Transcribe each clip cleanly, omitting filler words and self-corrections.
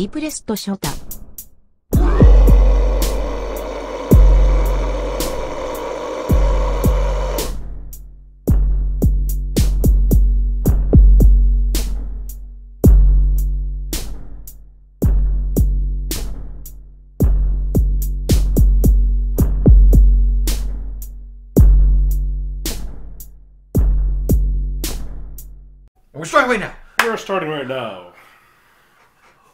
DepressedShota. We're starting right now. We're starting right now.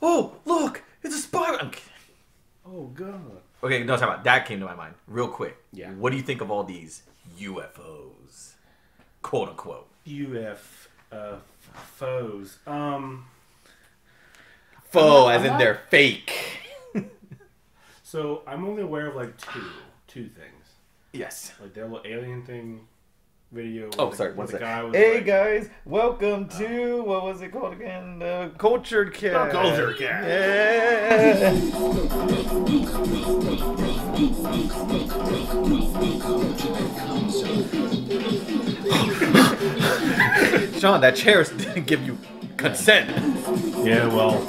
Oh, look, it's a spider. I'm kidding. Oh god. Okay, no, talk about that came to my mind real quick. Yeah. What do you think of all these UFOs, quote unquote? Foes. Faux, as in they're fake. So I'm only aware of like two things. Yes. Like that little alien thing video. Oh, sorry. One the second. guy was Hey like, guys, welcome to what was it called again? The Cultured Cat. The Cultured Cat. Yeah. Sean, that chair didn't give you consent. Yeah, well,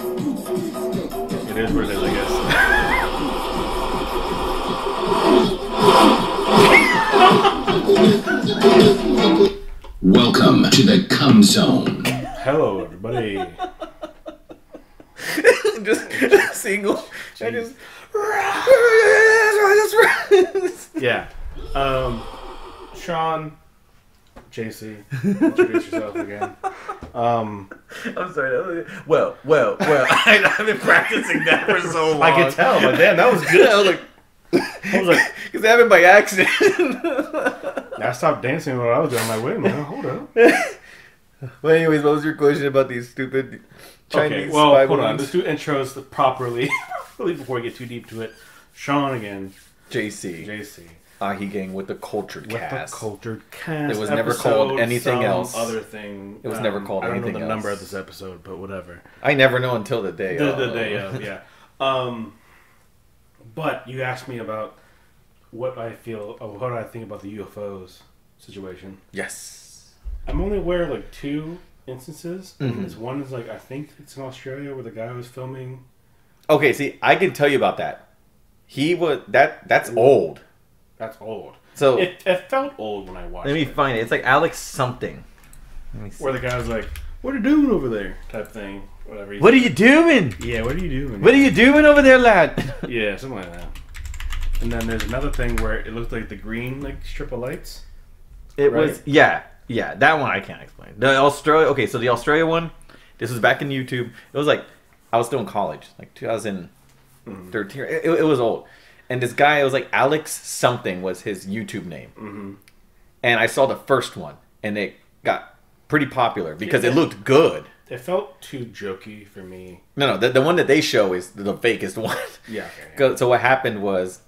it is what it is, I guess. Welcome to the cum zone. Hello, everybody. just single. I just. Yeah. Sean, JC, introduce yourself again. I'm sorry. Well. I've been practicing that for so long. I can tell, but damn, that was good. I was like, because it happened by accident. I stopped dancing while I was doing. I'm like, wait a minute, hold up. Well, anyways, what was your question about these stupid Chinese well, spy hold on. balloons? Let's do intros properly before we get too deep to it. Sean again. JC. AHEGANG with the Cultured Cast. The Cultured Cast. It was never called anything else. Other thing. It was never called anything else. I don't know the number of this episode, but whatever. I never know until the day of. The day of, yeah. But you asked me about what I think about the UFOs situation. Yes. I'm only aware of like two instances. Mm-hmm. This one is like, I think it's in Australia where the guy was filming. Okay, see, I can tell you about that. He was that's old. That's old. So it felt old when I watched it. Let me find it. It's like Alex something. Let me see. Where the guy was like, "What are you doing over there?" type thing. Whatever. What are you doing? Yeah, what are you doing? What are you doing over there, lad? Yeah, something like that. And then there's another thing where it looked like the green strip of lights. It right? was yeah. That one I can't explain. The Australia. Okay, so the Australia one. This was back in YouTube. It was like I was still in college, like 2013. It was old. And this guy, it was like Alex something was his YouTube name. Mm-hmm. And I saw the first one, and it got pretty popular because it looked good. It felt too jokey for me. No, the one that they show is the fakest one. Yeah. Okay. So what happened was,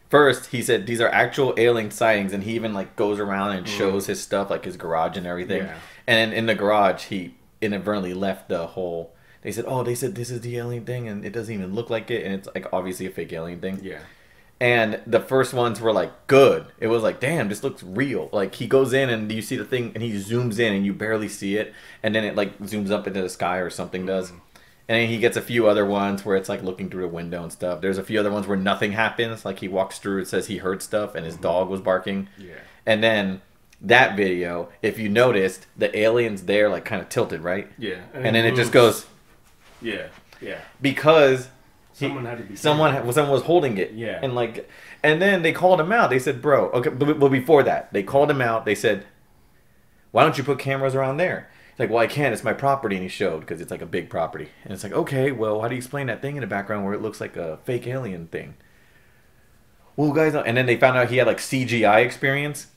first he said these are actual alien sightings, and he even like goes around and shows his stuff, like his garage and everything. Yeah. And in the garage, he inadvertently left the whole. They said this is the alien thing, and it doesn't even look like it, and it's like obviously a fake alien thing. Yeah. And the first ones were like good. It was like, damn, this looks real. Like he goes in and you see the thing, and he zooms in, and you barely see it, and then it like zooms up into the sky or something does. And then he gets a few other ones where it's like looking through the window and stuff. There's a few other ones where nothing happens. Like he walks through, it says he heard stuff, and his dog was barking. Yeah. And then that video, if you noticed, the alien's there like kind of tilted, right? Yeah. And then it just goes. Yeah. Yeah. Because someone had to be. Someone was holding it. Yeah. And then they called him out. They said, "Bro, okay." But before that, they called him out. They said, "Why don't you put cameras around there?" He's like, "Well, I can't. It's my property." And he showed because it's like a big property. And it's like, okay, well, how do you explain that thing in the background where it looks like a fake alien thing? Well, guys, and then they found out he had like CGI experience,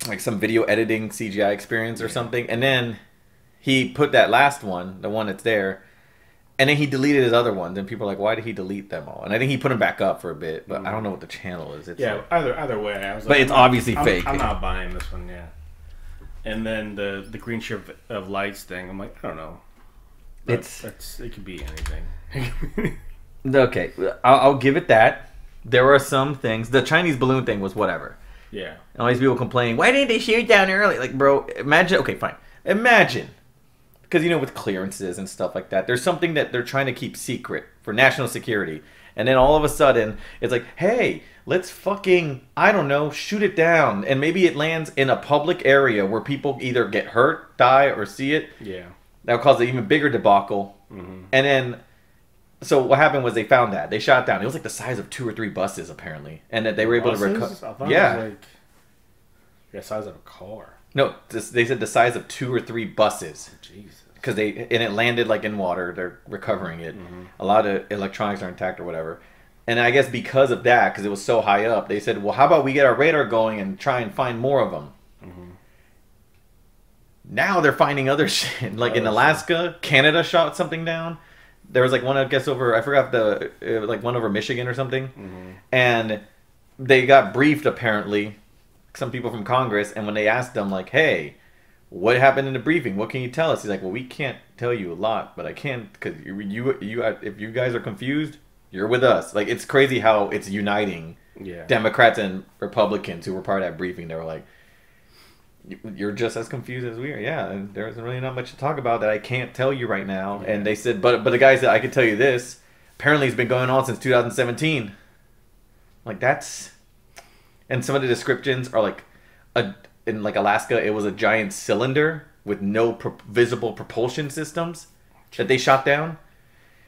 like some video editing CGI experience or something. And then he put that last one, the one that's there. And then he deleted his other ones, and people are like, "Why did he delete them all?" And I think he put them back up for a bit, but I don't know what the channel is. It's yeah, like, either way, I was. But like, it's obviously fake. I'm not buying this one. Yeah. And then the green strip of lights thing, I'm like, I don't know. It could be anything. Okay, I'll give it that. There are some things. The Chinese balloon thing was whatever. Yeah. And all these people complaining, why didn't they shoot down early? Like, bro, imagine. Okay, fine. Imagine because, you know, with clearances and stuff like that, there's something that they're trying to keep secret for national security. And then all of a sudden, it's like, hey, let's fucking, I don't know, shoot it down. And maybe it lands in a public area where people either get hurt, die, or see it. Yeah. That would cause an even bigger debacle. Mm-hmm. And then, so what happened was they found that. They shot down. It was like the size of 2 or 3 buses, apparently. And that they were able to recover. Yeah. It was like the size of a car. No, they said the size of 2 or 3 buses. Jesus. Because it landed like in water. They're recovering it. Mm-hmm. A lot of electronics are intact or whatever. And I guess because of that, because it was so high up, they said, well, how about we get our radar going and try and find more of them? Mm-hmm. Now they're finding other shit. Like in Alaska, Canada shot something down. There was like one, I guess, over, I forgot like one over Michigan or something. Mm-hmm. And they got briefed, apparently, some people from Congress. And when they asked them, like, hey, what happened in the briefing? What can you tell us? He's like, well, we can't tell you a lot, but I can, because if you guys are confused, you're with us. Like, it's crazy how it's uniting Democrats and Republicans who were part of that briefing. They were like, you're just as confused as we are. Yeah, and there's really not much to talk about that I can't tell you right now. Yeah. And they said, but the guy said, I can tell you this. Apparently it's been going on since 2017. Like, that's... And some of the descriptions are like, in like Alaska, it was a giant cylinder with no visible propulsion systems that they shot down.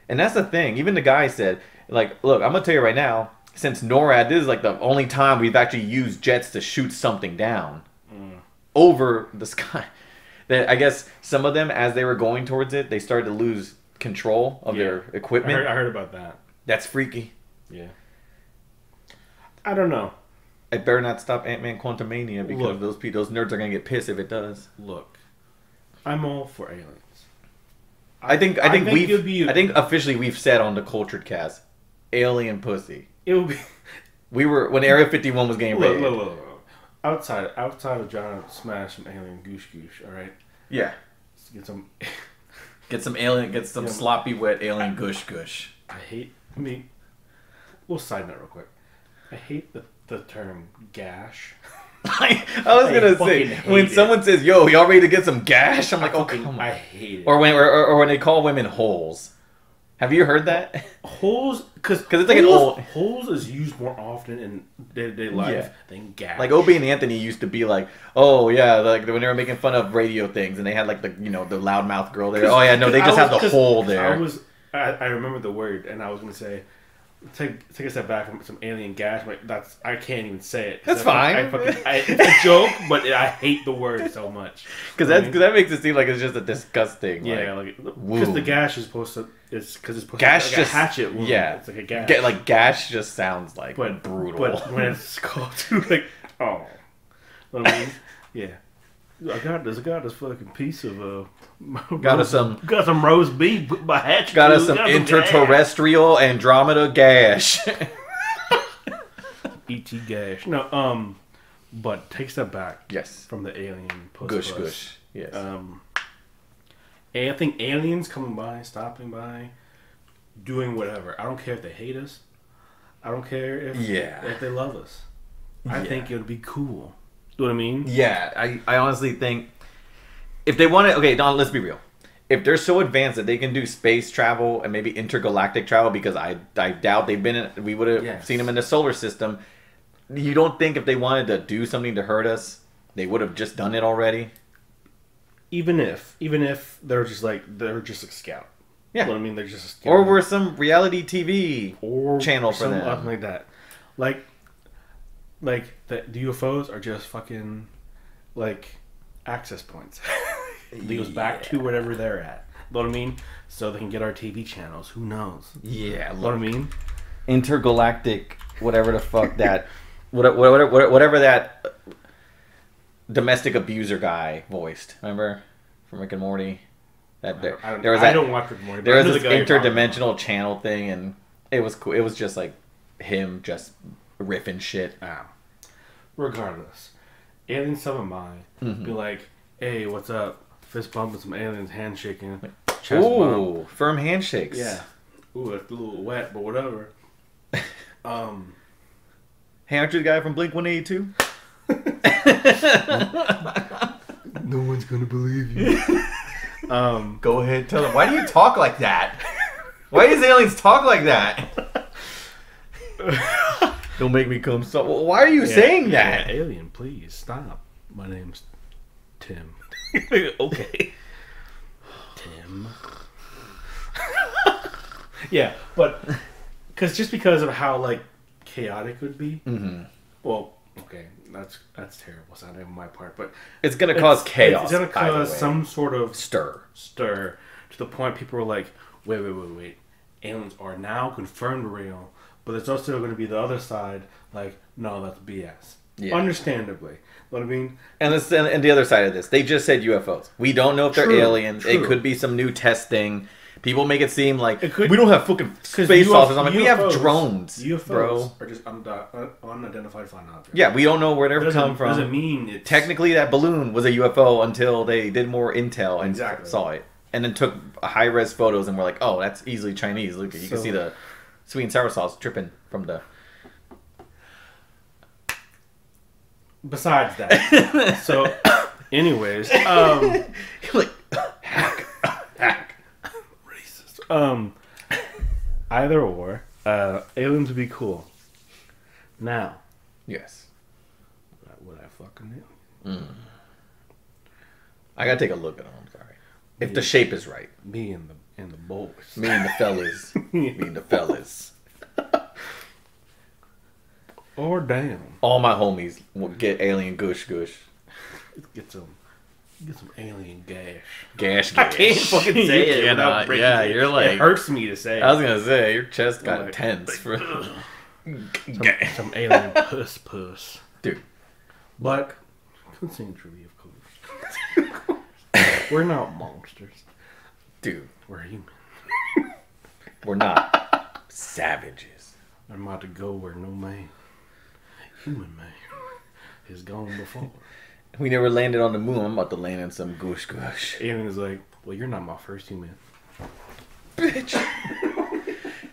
And that's the thing. Even the guy said, like, look, I'm going to tell you right now, since NORAD, this is like the only time we've actually used jets to shoot something down over the sky. That I guess some of them, as they were going towards it, they started to lose control of their equipment. I heard about that. That's freaky. Yeah. I don't know. I better not stop Ant-Man Quantumania because those nerds are going to get pissed if it does. Look, I'm all for aliens. I think officially we've said on the Cultured Cast, alien pussy. It would be. We were when Area 51 was getting raided. Look. Outside of John smash some alien goosh, all right. Yeah. Let's get some sloppy wet alien goosh. We'll side note real quick. I hate the term gash. I was gonna say when someone says, "Yo, y'all ready to get some gash?" I'm like, "Oh, come on." I hate it. Or when they call women holes. Have you heard that? Holes, because it's like an old holes is used more often in day-to-day life than gash. Like Opie and Anthony used to be like, "Oh yeah," like when they were making fun of radio things, and they had like the loudmouth girl there. Oh yeah, no, they just have the hole there. I remember the word, and I was gonna say. Take a step back from some alien gash. Like I can't even say it. That's fine. It's a joke, but I hate the word so much. Because that makes it seem like it's just a disgusting. Yeah, because the gash is supposed to. It's because it's supposed gash to be like a hatchet wound. Yeah, it's like a gash. Like gash just sounds like brutal. But when it's called like I mean, yeah. I got this fucking piece of got some roast beef with my hatchet. Got us some interterrestrial Andromeda gash. E.T. gash. No, but take a step back. Yes. From the alien goosh. Yes. And I think aliens coming by, stopping by, doing whatever. I don't care if they hate us. I don't care if they love us. I think it would be cool. You know what I mean? Yeah, I honestly think if they want to, okay, Don, let's be real. If they're so advanced that they can do space travel and maybe intergalactic travel, because I doubt we would have seen them in the solar system. You don't think if they wanted to do something to hurt us, they would have just done it already? Even if they're just a scout. Yeah. You know what I mean? They're just a scout. Or we're some reality TV channel for them. Something like that. Like the UFOs are just fucking access points. Lead us back to wherever they're at. You know what I mean? So they can get our TV channels. Who knows? Yeah. You know what I mean? Intergalactic, whatever the fuck that, whatever that domestic abuser guy voiced. Remember from Rick and Morty? I don't watch Rick and Morty. There was this interdimensional channel thing, and it was cool. It was just like him just riffing shit. Regardless, aliens summon by be like, "Hey, what's up?" Fist bumping some aliens, handshaking, chest bump. Firm handshakes. Yeah. Ooh, it's a little wet, but whatever. Hey, aren't you the guy from Blink 182? No one's gonna believe you. Go ahead, tell them. Why do you talk like that? Why does aliens talk like that? Don't make me come. So, why are you saying that? Yeah, alien, please stop. My name's Tim. Okay. Tim. Yeah, but because of how like chaotic it would be. Mm-hmm. Well, okay, that's terrible. It's not even my part, but it's gonna cause chaos. It's gonna cause some sort of stir to the point people are like, wait. Aliens are now confirmed real, but there's also going to be the other side, like, no, that's BS. Yeah. Understandably. You know what I mean? And the other side of this, they just said UFOs. We don't know if they're aliens. True. It could be some new testing. People make it seem like we don't have fucking space officers. I'm like, we have drones. UFOs bro. Are just unidentified flying objects. Yeah, we don't know where they're come from. Doesn't mean it's... Technically, that balloon was a UFO until they did more intel and saw it. And then took high-res photos and were like, oh, that's easily Chinese. Look, you can see the sweet and sour sauce dripping from the... Besides that. So, anyways. You're like, hack. Racist. Either or. Aliens would be cool. Now. Yes. Would I fucking alien? I gotta take a look at them. I'm sorry. If the shape is right. Me and the boys. Me and the fellas. Me and the fellas. Or damn. All my homies will get alien goosh. Get some alien gash. Gash. I can't fucking say it without breaking it. You're like... It hurts me to say. I was gonna say, your chest got tense. For some alien puss. Dude. But, consensually, of course. We're not monsters. Dude. We're human. We're not savages. I'm about to go where no man, human man, has gone before. We never landed on the moon. I'm about to land in some goosh. Alien is like, well, you're not my first human. Bitch.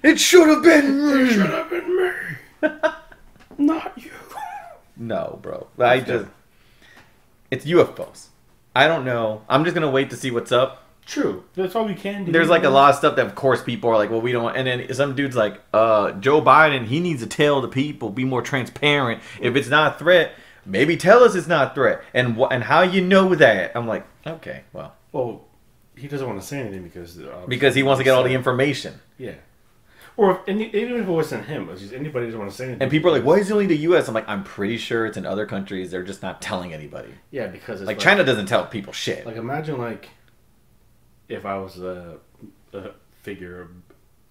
It should have been me. It should have been me. Not you. No, bro. It's UFOs. I don't know. I'm just going to wait to see what's up. True. That's all we can do. There's like a lot of stuff that, of course, people are like, well, we don't. And then some dude's like, Joe Biden, he needs to tell the people, be more transparent. If it's not a threat, maybe tell us it's not a threat. And how you know that? I'm like, okay, well. Well, he doesn't want to say anything because he wants to get all the information. Yeah. Or even if it wasn't him, it was just anybody doesn't want to say anything. And people are like, why is it only the U.S.? I'm like, I'm pretty sure it's in other countries. They're just not telling anybody. Yeah, because it's like China doesn't tell people shit. Like, imagine, like, if I was an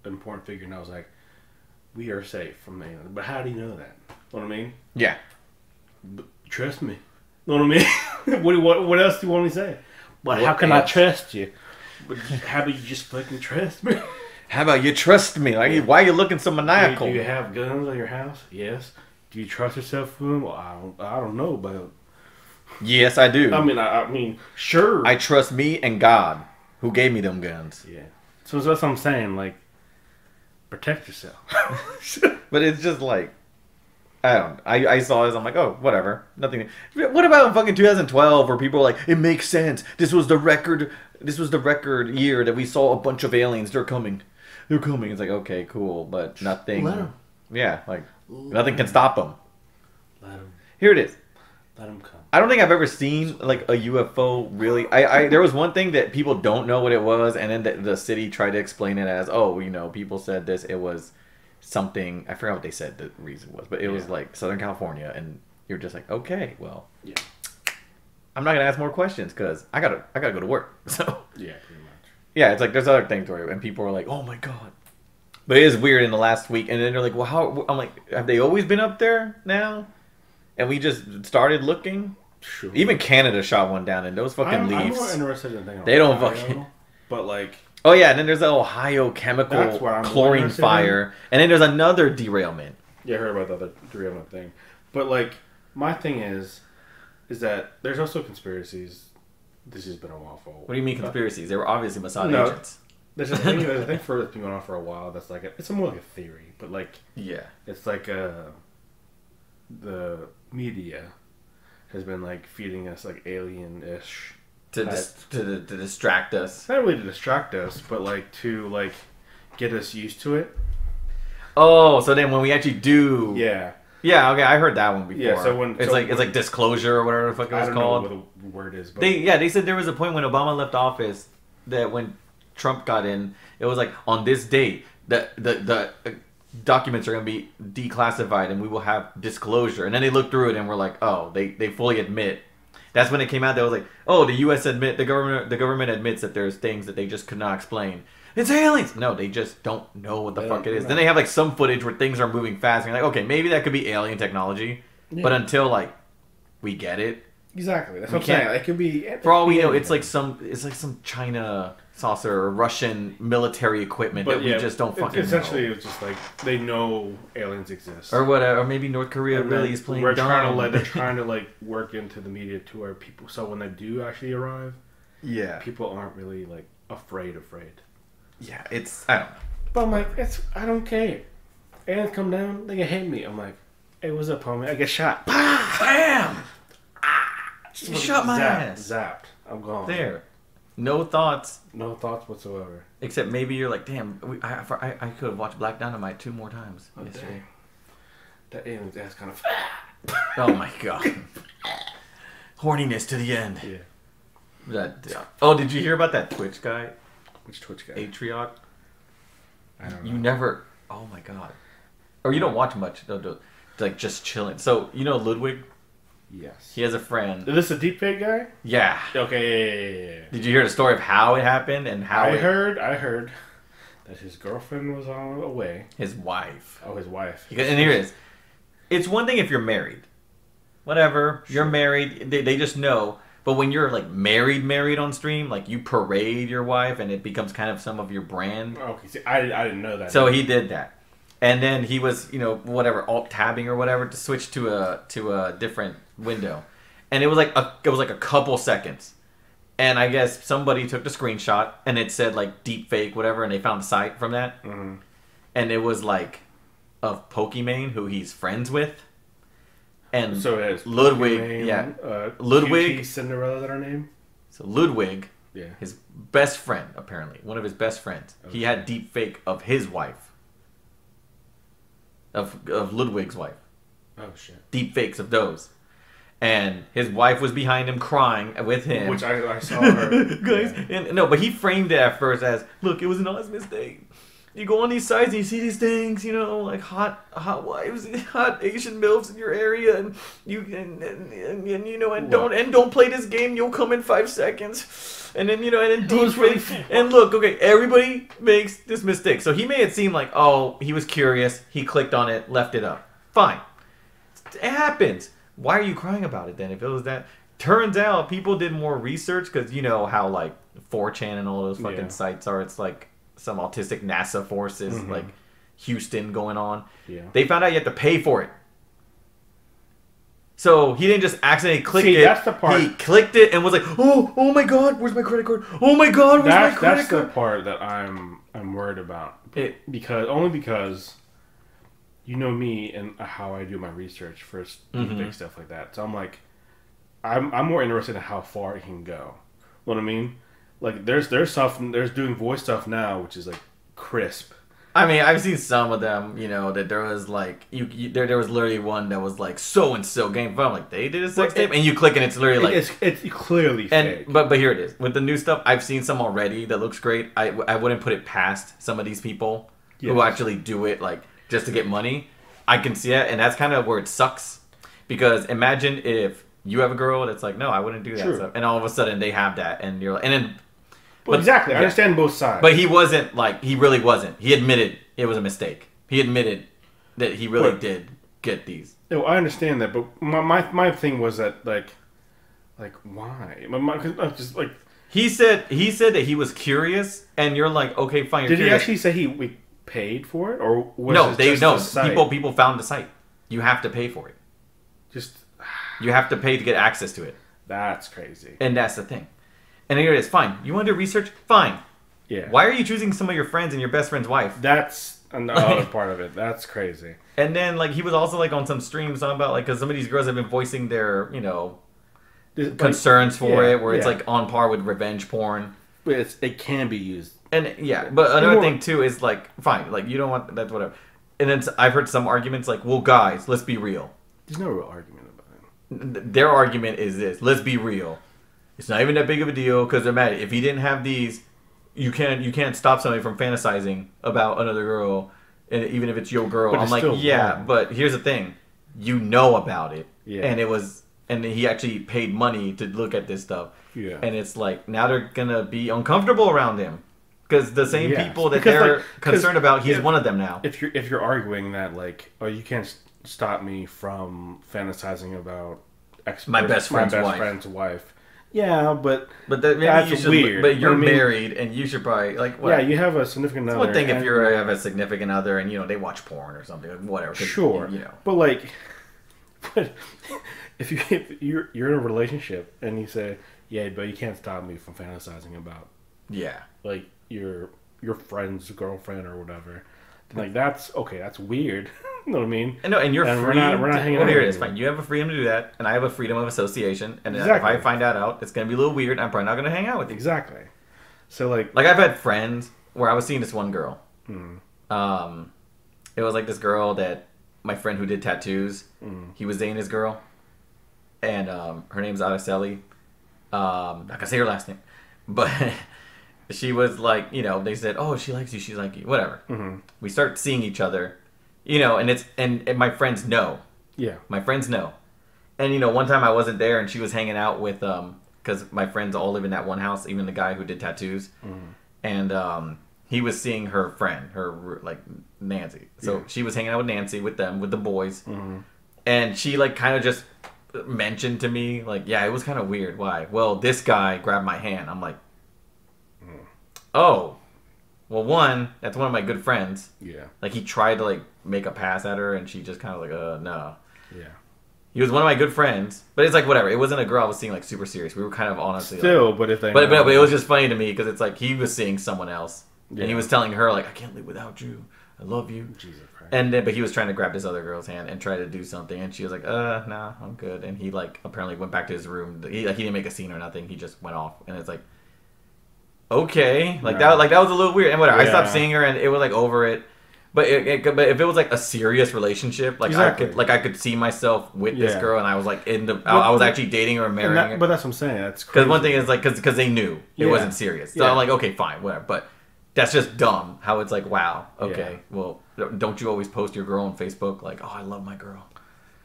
important figure, and I was like, we are safe from aliens. But how do you know that? Know what I mean? Yeah. But trust me. Know what I mean? what else do you want me to say? But how can I trust you? But how about you just fucking trust me? How about you trust me? Like, why are you looking so maniacal? Do you have guns at your house? Yes. Do you trust yourself with them? Well, I don't know, but yes, I do. I mean, sure. I trust me and God, who gave me them guns. Yeah. So that's what I'm saying. Like, protect yourself. But it's just like, I saw this. I'm like, oh, whatever. Nothing. What about in fucking 2012 where people were like, it makes sense. This was the record year that we saw a bunch of aliens. They're coming. It's like, okay, cool, but nothing. Let 'em. Yeah, like nothing can stop them. Let them. Here it is. Let them come. I don't think I've ever seen like a UFO really. There was one thing that people don't know what it was, and then the city tried to explain it as, oh, people said this. It was something. I forgot what they said the reason was, but it was like Southern California, and you're just like, okay, well, yeah. I'm not gonna ask more questions because I gotta go to work. So yeah, pretty much. Yeah, it's like there's other things where and people are like, oh my god. But it is weird in the last week, and then they're like, well, how? I'm like, have they always been up there now? And we just started looking. Sure. Even Canada shot one down, and those fucking leaves. I'm more interested in things. They don't fucking. But like. Oh yeah, and then there's the Ohio chemical chlorine fire, and then there's another derailment. Yeah, I heard about the other derailment thing, but like my thing is that there's also conspiracies. This has been a while for. What do you mean conspiracies? They were obviously Mossad agents. There's a thing that's been going on for a while. That's like it's more like a theory, but like it's like the media has been like feeding us like alien-ish to distract us. Not really to distract us, but like to like get us used to it. Oh, so then when we actually do, yeah, okay, I heard that one before. Yeah, so when it's like disclosure or whatever the fuck it was called. I don't know what the word is. But they said there was a point when Obama left office that when Trump got in, it was like on this date the documents are going to be declassified and we will have disclosure. And then they looked through it and were like, oh, they fully admit. That's when it came out that was like, oh, the U.S. the government admits that there's things that they just could not explain. It's aliens. No, they just don't know what the fuck it is. Then they have like some footage where things are moving fast. And you're like, okay, maybe that could be alien technology. Yeah. But until like we get it. Exactly. That's what I'm saying. It could be. For all we know, it's like some China saucer or Russian military equipment that we just don't fucking essentially know. It's just like they know aliens exist. Or whatever. Or maybe North Korea really is playing dumb. They're trying to like work into the media to where people, so when they do actually arrive, people aren't really like afraid. Yeah, it's, I don't know. But I'm like, I don't care. Aliens come down, they can hit me. I'm like, hey, what's up, homie? I get shot. Bam! You shot my ass. Zapped. I'm gone. There. No thoughts. No thoughts whatsoever. Except maybe you're like, damn, I could have watched Black Dynamite 2 more times yesterday. That alien's ass kind of... Oh my god. Horniness to the end. Yeah. Oh, did you hear about that Twitch guy? Which Twitch guy? Atriot? I don't know. You never... Oh my god. Or you don't watch much. Like, just chilling. So, you know Ludwig? Yes. He has a friend. Is this a Deepfake guy? Yeah. Okay, yeah. Did you hear the story of how it happened and how I heard that his girlfriend was on away. His wife. Oh, his wife. And here it is. It's one thing if you're married. Whatever. Sure. You're married. They just know. But when you're like married on stream, like you parade your wife and it becomes kind of some of your brand. Okay, see, I didn't know that. So he did that. And then he was, whatever, alt-tabbing or whatever to switch to a different window. And it was like a couple seconds. And I guess somebody took the screenshot and it said like Deepfake, whatever, and they found the site from that. Mm-hmm. And it was like of Pokimane, who he's friends with. And so it has Ludwig, Pokimane, Ludwig, QT Cinderella, that her name? So Ludwig, yeah, his best friend, apparently, one of his best friends, he had Deepfake of his wife. Of Ludwig's wife. Oh shit. Deep fakes of those. And his wife was behind him crying with him. Which I saw her. Guys, and, no, but he framed it at first as, look, it was an honest mistake. You go on these sites and you see these things, like hot wives, hot Asian MILFs in your area, and you don't play this game. You'll come in 5 seconds. And then, and then deep really and look, okay, everybody makes this mistake. So he made it seem like, oh, he was curious. He clicked on it, left it up. Fine. It happens. Why are you crying about it then? If it was that, turns out people did more research because you know how like 4chan and all those fucking sites are. It's like some autistic NASA forces, like Houston going on. Yeah. They found out you have to pay for it. So he didn't just accidentally click it. That's the part. He clicked it and was like, "Oh my god, where's my credit card? Oh my god, where's my credit card?" That's the part that I'm worried about. Because you know me and how I do my research for deepfake stuff like that. So I'm like, I'm more interested in how far it can go. You know what I mean? Like there's doing voice stuff now, which is like crisp. I mean, I've seen some of them, that there was like there was literally one that was like so and so game fun. Like they did a sex tape, and you click and it's literally like it's clearly fake. But here it is with the new stuff. I've seen some already that looks great. I wouldn't put it past some of these people who actually do it like just to get money. I can see it, and that's kind of where it sucks because imagine if you have a girl that's like, no, I wouldn't do that stuff, and all of a sudden they have that, and you're like, and then. Well, exactly. I understand both sides. But he wasn't he really wasn't. He admitted it was a mistake. He admitted that he really did get these. No, I understand that, but my thing was that like why? Just like he said that he was curious, and you're like, okay, fine. You're curious. He actually say we paid for it, or was people found the site. You have to pay for it. You have to pay to get access to it. That's crazy. And that's the thing. And here it is. Fine. You want to do research? Fine. Yeah. Why are you choosing some of your friends and your best friend's wife? That's another part of it. That's crazy. And then, he was also, on some streams talking about, because some of these girls have been voicing their, concerns for it, where it's like on par with revenge porn. But it can be used. And but another thing too is like, fine, like you don't want that's whatever. And then I've heard some arguments like, well, guys, let's be real. There's no real argument about it. Their argument is this: let's be real. It's not even that big of a deal because they're mad. If he didn't have these, you can't stop somebody from fantasizing about another girl, and even if it's your girl. I'm like, yeah, wrong. But here's the thing: you know about it, and he actually paid money to look at this stuff, and it's like now they're gonna be uncomfortable around him. Because the same people that they're concerned about, he's one of them now. If you're arguing that like, oh, you can't stop me from fantasizing about my best friend's wife. Yeah, but that's weird. But you're married, and you should probably like. What? Yeah, you have a significant other. It's one thing if you have a significant other, and they watch porn or something, whatever. Sure, but like, if you're in a relationship and you say, yeah, but you can't stop me from fantasizing about. Yeah. Like your friend's girlfriend or whatever. Like that's okay. That's weird. You know what I mean? No, and you're free. We're not hanging out. Here it is. Fine. You have a freedom to do that, and I have a freedom of association. And if I find that out, it's gonna be a little weird. I'm probably not gonna hang out with you. Exactly. So like I've had friends where I was seeing this one girl. It was like this girl that my friend who did tattoos. He was dating this girl, and her name's Araceli. Not gonna say her last name, but. She was like, they said, oh, she likes you, she's like you, whatever. We start seeing each other, and my friends know. Yeah. My friends know. And, one time I wasn't there and she was hanging out with, because my friends all live in that one house, even the guy who did tattoos. And he was seeing her friend, Nancy. So she was hanging out with Nancy, with them, with the boys. And she, kind of just mentioned to me, yeah, it was kind of weird. Why? Well, this guy grabbed my hand. I'm like, oh, well, that's one of my good friends. Yeah. He tried to, make a pass at her, and she just kind of no. Yeah. He was one of my good friends, but it's whatever. It wasn't a girl I was seeing, super serious. We were kind of honestly... Still, but if they... But it was just funny to me, because it's he was seeing someone else, and he was telling her, I can't live without you. I love you. Jesus Christ. And then, but he was trying to grab this other girl's hand and try to do something, and she was like, nah, I'm good. And he, apparently went back to his room. He didn't make a scene or nothing. He just went off, and it's okay, that was a little weird, and whatever. I stopped seeing her, and it was over it. But but if it was a serious relationship, exactly. I could see myself with this girl, and I was I was actually dating her or marrying her. But that's what I'm saying. That's because one thing is because they knew it wasn't serious. So I'm okay, fine, whatever. But that's just dumb. How it's wow, okay, well, don't you always post your girl on Facebook oh, I love my girl.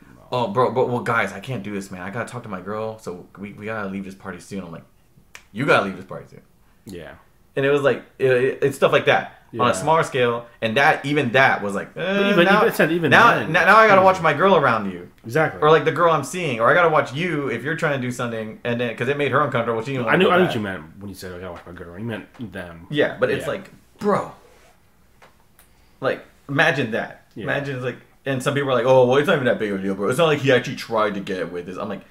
No. Oh, bro, but well, guys, I can't do this, man. I gotta talk to my girl, so we gotta leave this party soon. I'm like, you gotta leave this party soon. Yeah. And it was it's stuff like that on a smaller scale, and that was now I gotta watch my girl around you. Exactly. Or the girl I'm seeing, or I gotta watch you if you're trying to do something, and then because it made her uncomfortable. She didn't I knew what you meant when you said I gotta watch my girl. You meant them. Yeah, but it's bro, imagine that. Yeah. Imagine and some people are oh, well, it's not even that big of a deal, bro. It's not he actually tried to get with this. I'm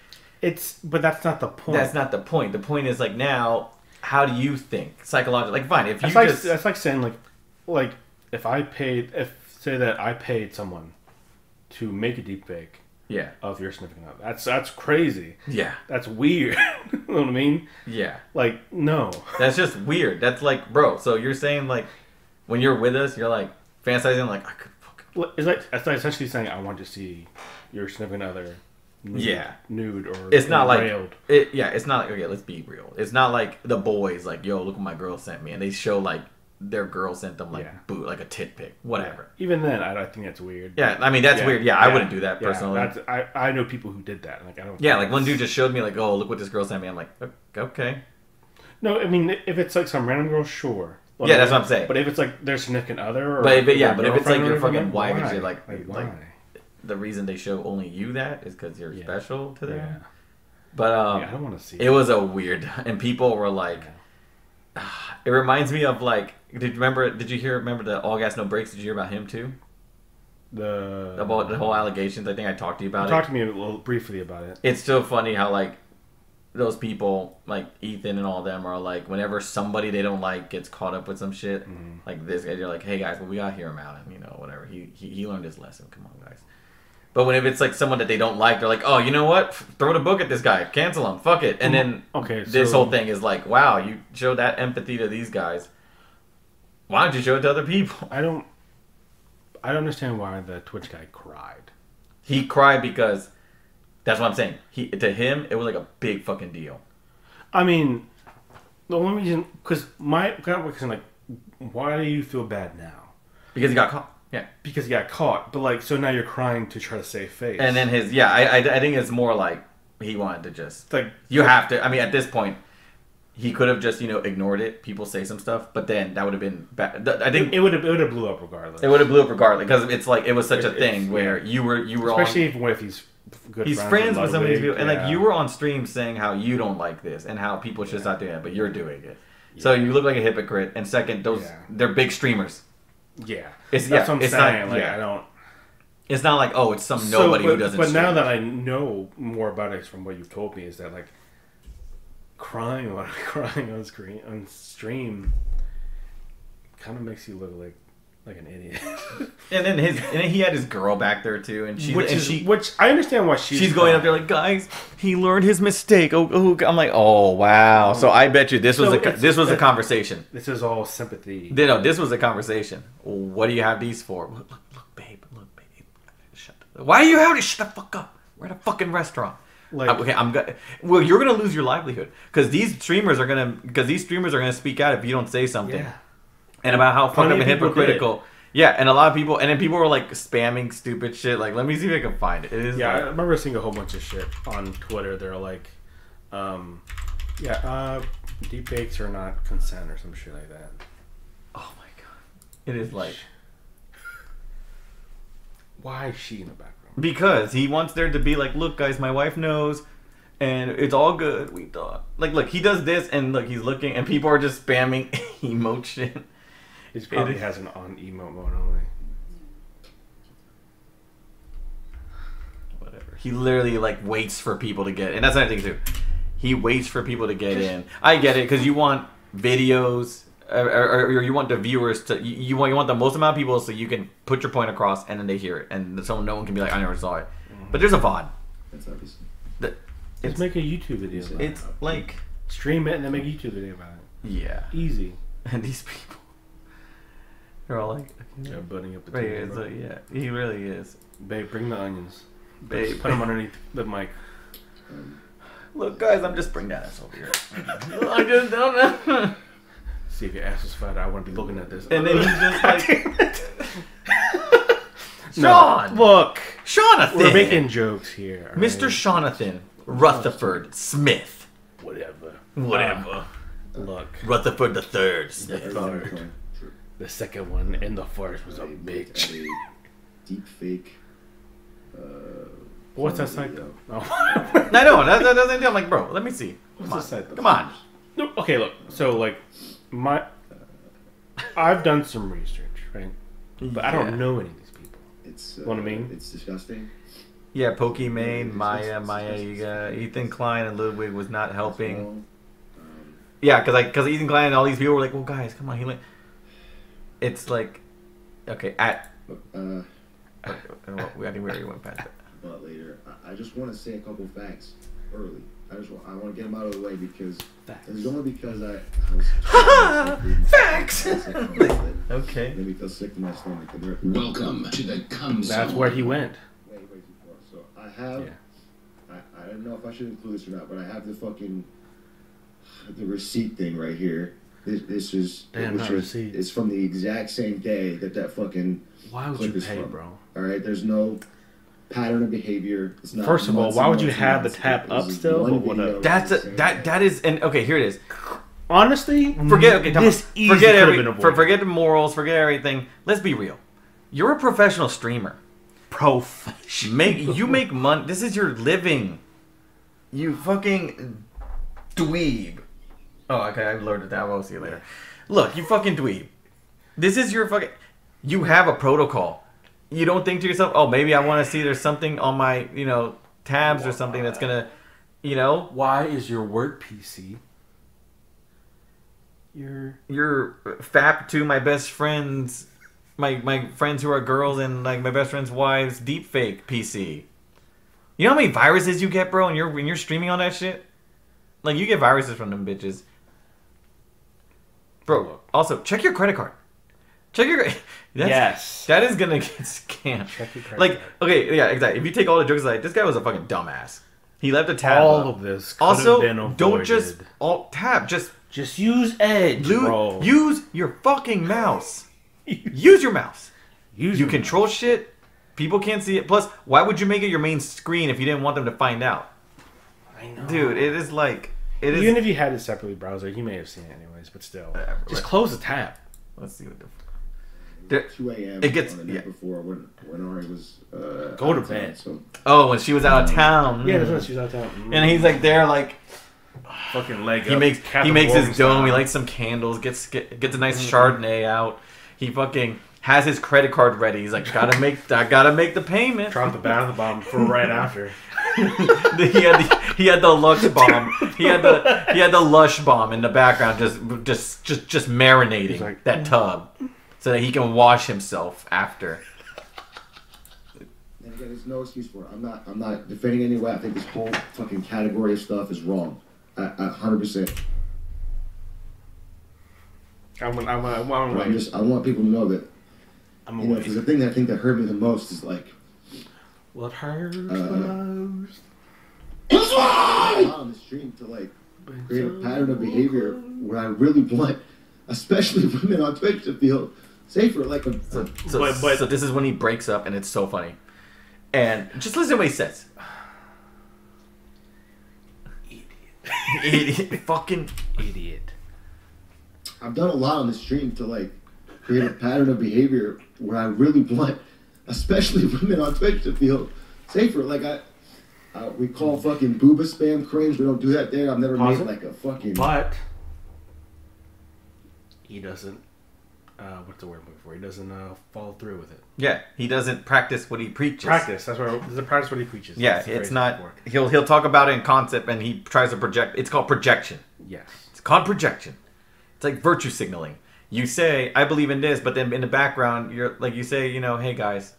but that's not the point. That's not the point. The point is now. How do you think psychologically? Fine, if you that's like saying if I say that I paid someone to make a deepfake, of your significant other. That's crazy. Yeah, that's weird. You know what I mean? Yeah, no, that's just weird. That's bro. So you're saying when you're with us, you're fantasizing I could fucking. It's essentially saying I want to see your significant other. Nude or it's not railed. It's not okay, let's be real. It's not the boys yo, look what my girl sent me, and they show their girl sent them boot a tit pic, whatever. Yeah. Even then, I think that's weird. Yeah, I mean that's weird. Yeah, I wouldn't do that personally. I know people who did that. I don't. Yeah, one dude just showed me oh, look what this girl sent me. I'm okay. No, I mean if it's some random girl, sure. Well, that's what I'm saying. But if it's their significant other, or but if it's your fucking wife and shit, why? The reason they show only you that is because you're special to them. Yeah. But I don't want to see it. Was a weird, and people were it reminds me of did you remember the All Gas No Breaks? Did you hear about him too? About the whole allegations. I think I talked to you about it. Talk to me a little briefly about it. It's still funny how those people Ethan and all of them are whenever somebody they don't gets caught up with some shit this guy, you're hey guys, well we gotta hear him out, and whatever he learned his lesson. Come on guys. But when if it's like someone that they don't like, they're like, oh, you know what? Throw the book at this guy. Cancel him. Fuck it. And then this whole thing is like, wow, you showed that empathy to these guys. Why don't you show it to other people? I don't understand why the Twitch guy cried. He cried because that's what I'm saying. To him, it was like a big fucking deal. I mean, the only reason, because my question, like, why do you feel bad now? Because he got caught. Yeah, because he got caught. But like, so now you're crying to try to save face. And then I think it's more like he wanted to just like you have to. I mean, at this point, he could have just ignored it. People say some stuff, but then that would have been bad. I think it would have blew up regardless. It would have blew up regardless because it's like it was such a thing where you were especially if he's good. He's friends with some of these people, and like you were on stream saying how you don't like this and how people should stop doing it, but you're doing it. Yeah. So you look like a hypocrite. And second, they're big streamers. Yeah, that's what I'm saying. Not, I don't. It's not like it's some nobody who doesn't. But now that I know more about it from what you've told me, is that like crying on stream kind of makes you look like an idiot. and then he had his girl back there too, and which I understand why she's going up there like, guys, he learned his mistake. Oh, I'm like, oh wow. So I bet you this was a conversation. This is all sympathy. No, this was a conversation. What do you have these for? Look, babe. Shut up. Why do you have to shut the fuck up? We're at a fucking restaurant. Like, okay, well, you're gonna lose your livelihood because these streamers are gonna speak out if you don't say something. Yeah. And about how fucking hypocritical. Yeah, and a lot of people, and then people were like spamming stupid shit. Like, let me see if I can find it. It is. Yeah, I remember seeing a whole bunch of shit on Twitter. They're like, deepfakes are not consent or some shit like that. Oh my god, it is like. Why is she in the background? Because he wants there to be like, look, guys, my wife knows, and it's all good. We thought, like, look, he does this, and look, he's looking, and people are just spamming emote shit. He probably has an on emote mode only. Whatever. He literally like waits for people to get, and that's another thing too. He waits for people to get in. I get it because you want videos, or you want the viewers to you want the most amount of people so you can put your point across, and then they hear it, and no one can be like, I never saw it. Mm-hmm. But there's a VOD. That's obvious. Let's make a YouTube video. It's like stream it and then make a YouTube video about it. Yeah. Easy. And these people. They're all like, they're butting up the table. Like, yeah, he really is. Babe, bring the onions. Babe, put them underneath the mic. Look, guys, I'm just bring that ass over here. I just don't know. See if your ass is fat. I want to be looking at this. And then he's just like, Sean, look, Jonathan. We're making jokes here, right? Mr. Jonathan Rutherford Smith. Whatever. Look, Rutherford the third. The second one and the first was a bitch. Deepfake. What's that site though? I know. That's I'm like, bro. Let me see. What's that site though? Come on. No, okay, look. So like, I've done some research, right? But I don't know any of these people. It's. You know what I mean? It's disgusting. Yeah, Pokimane, Maya, Ethan Klein, and Ludwig was not helping. Yeah, because Ethan Klein and all these people were like, well, guys, come on, it's like, okay, I think we already went past it. But later, I just want to say a couple facts early. I want to get them out of the way because it's only because I was facts. Okay. Made me feel sick to my stomach. Welcome to the Come Zone. That's where he went. Way too far. So I have. Yeah. I don't know if I should include this or not, but I have the receipt thing right here. This is receipt. It's from the exact same day that fucking. Why would you pay, bro? All right, there's no pattern of behavior. It's not. First of all, why would you have the tab up still? That is, and okay, here it is. Honestly, forget the morals, forget everything. Let's be real. You're a professional streamer. You make money. This is your living. You fucking dweeb. Oh, okay, I've learned it now. I'll see you later. Look, you fucking dweeb. This is your fucking. You have a protocol. You don't think to yourself, oh, maybe I want to see there's something on my, tabs or something that's gonna, Why is your work PC? Your FAP to my best friend's my friends who are girls and like my best friend's wives Deepfake PC. You know how many viruses you get, bro, when you're streaming on that shit? Like, you get viruses from them bitches. Bro, also, check your credit card. Check your... Yes. That is gonna get scammed. Check your credit like, card. Okay, yeah, exactly. If you take all the jokes aside, this guy was a fucking dumbass. He left a tab All up. of this could also, have been avoided. don't just alt-tab. Just use Edge, bro. Use your fucking mouse. Use your mouse. You control mouse. shit. People can't see it. Plus, why would you make it your main screen if you didn't want them to find out? I know. Dude, it is like... Even if you had it separately browser, you may have seen it anyways, but still. Just close the tab. Let's see what the... 2 a.m. It gets... on the night before when Ari was... Go to bed. So. Oh, when she was out of town. Yeah, that's when she was out of town. And he's like there like... Fucking leg He up. makes Captain his Morgan dome. style. He lights some candles. Gets a nice Chardonnay out. He fucking has his credit card ready. He's like, I gotta make the payment. Drop the bat on the bomb for right after. he had the Lush bomb. He had the Lush bomb in the background, just marinating like, that tub, so that he can wash himself after. And again, there's no excuse for it. I'm not defending any way. I think this whole fucking category of stuff is wrong. 100%. I want people to know that. Because the thing that I think that hurt me the most is like. What hurts the most? On the stream to like create a pattern of behavior where I really want, especially women on Twitch, to feel safer. Like so this is when he breaks up, and it's so funny. And just listen to what he says. Idiot. Fucking idiot. I've done a lot on the stream to like create a pattern of behavior where I really want, especially women on Twitch, to feel safer. Like we call fucking booba spam cringe. We don't do that there. I've never made like a fucking. But he doesn't. What's the word I'm looking for? He doesn't follow through with it. Yeah, he doesn't practice what he preaches. Practice. That's where the practice what he preaches. Yeah, it's not. He'll talk about it in concept, and he tries to project. It's called projection. Yes. It's called projection. It's like virtue signaling. You say, I believe in this, but then in the background, you're like, you say, hey guys,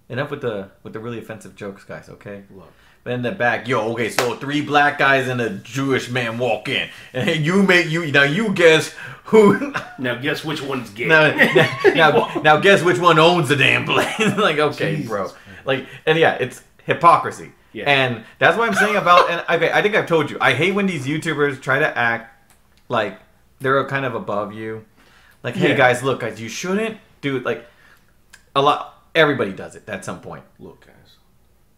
enough with the really offensive jokes, guys, okay? Look. But in the back, okay, so 3 black guys and a Jewish man walk in. And you guess who... Now guess which one's gay. now guess which one owns the damn place. Like, okay, Jesus, bro. Like, and yeah, it's hypocrisy. Yeah. And that's what I'm saying about... And okay, I think I've told you. I hate when these YouTubers try to act like they're kind of above you. Like, hey guys, look, guys, you shouldn't do it. Like, everybody does it at some point. Look, guys.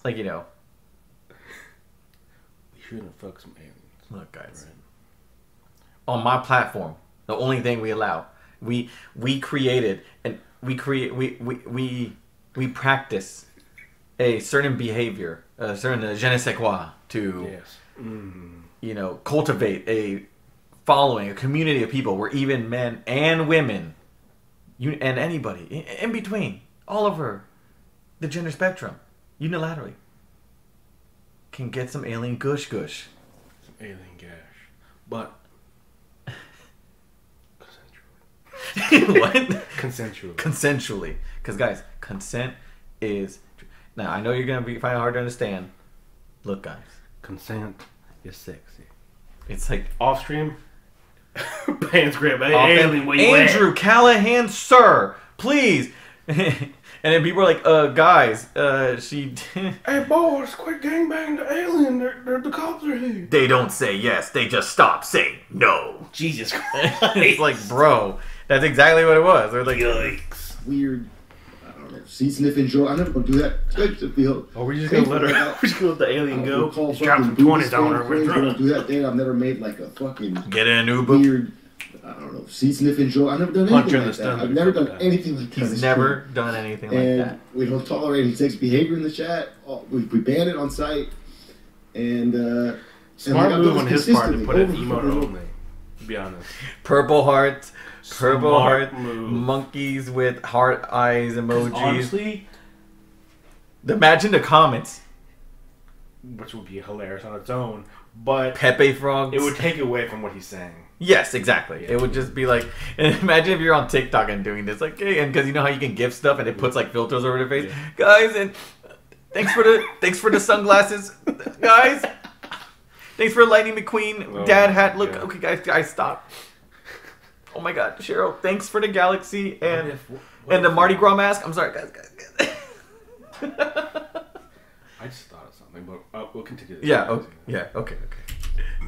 Like, we shouldn't fuck some aliens. Look, guys. Right. On my platform, the only thing we allow, we created and we we practice a certain behavior, a certain je ne sais quoi to, cultivate a following, a community of people where even men and women, and anybody in between, all over the gender spectrum, unilaterally, can get some alien goosh. Some alien gash. But consensually. What? Consensually. Because guys, consent is... Now, I know you're going to find it hard to understand. Look, guys. Consent is sexy. It's like... Off stream... Pants grab. Alien, Andrew Callahan, sir, please. And then people are like, guys, she... Hey, boys, quit gangbanging the alien. The cops are here. They don't say yes. They just stop saying no. Jesus Christ. It's like, bro, that's exactly what it was. They're like, yikes. Weird, I don't know, seat-sniffing joke. I'm never going to do that. Twitch to feel... Oh, we're just going to let her... We're just going to let the alien go. Just drop some 20s on her. We don't do that there. I've never made like a fucking... Get in an Uber. Weird... I don't know, seat-sniffing joke. I've never done anything like that. I've never done anything like that. He's never done anything like that. We don't tolerate any sex behavior in the chat. We ban it on site. And smart move on his part to put it emote only. To be honest. Purple hearts, move. monkeys with heart eyes emojis. Honestly, imagine the comments. Which would be hilarious on its own. but Pepe frogs. It would take away from what he's saying. Yes, exactly. Yeah. It would just be like, and imagine if you're on TikTok and doing this, like, hey, and because you know how you can give stuff and it puts like filters over their face, guys, and thanks for the sunglasses, guys. Thanks for Lightning McQueen dad hat. Look, okay, guys, stop. Oh my God, Cheryl, thanks for the galaxy and the Mardi Gras mask. I'm sorry, guys. I just thought of something, but we'll continue. Okay.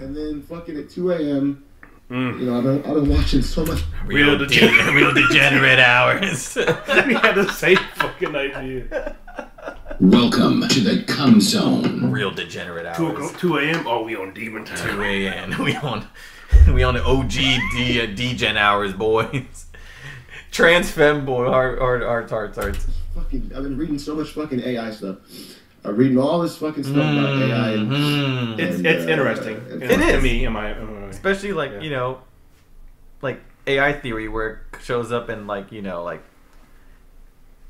And then fucking at 2 a.m. You know, I've been watching so much real degenerate hours. We had the same fucking idea. Welcome to the Cum Zone. Real degenerate hours. 2 a.m. Oh, we on demon time. 2 a.m. We on the OG D-Gen hours, boys. Trans femboy hearts. Fucking, I've been reading so much fucking AI stuff. I'm reading all this fucking stuff about AI. It's interesting. It is to me. Especially like you know, like AI theory where it shows up in like you know like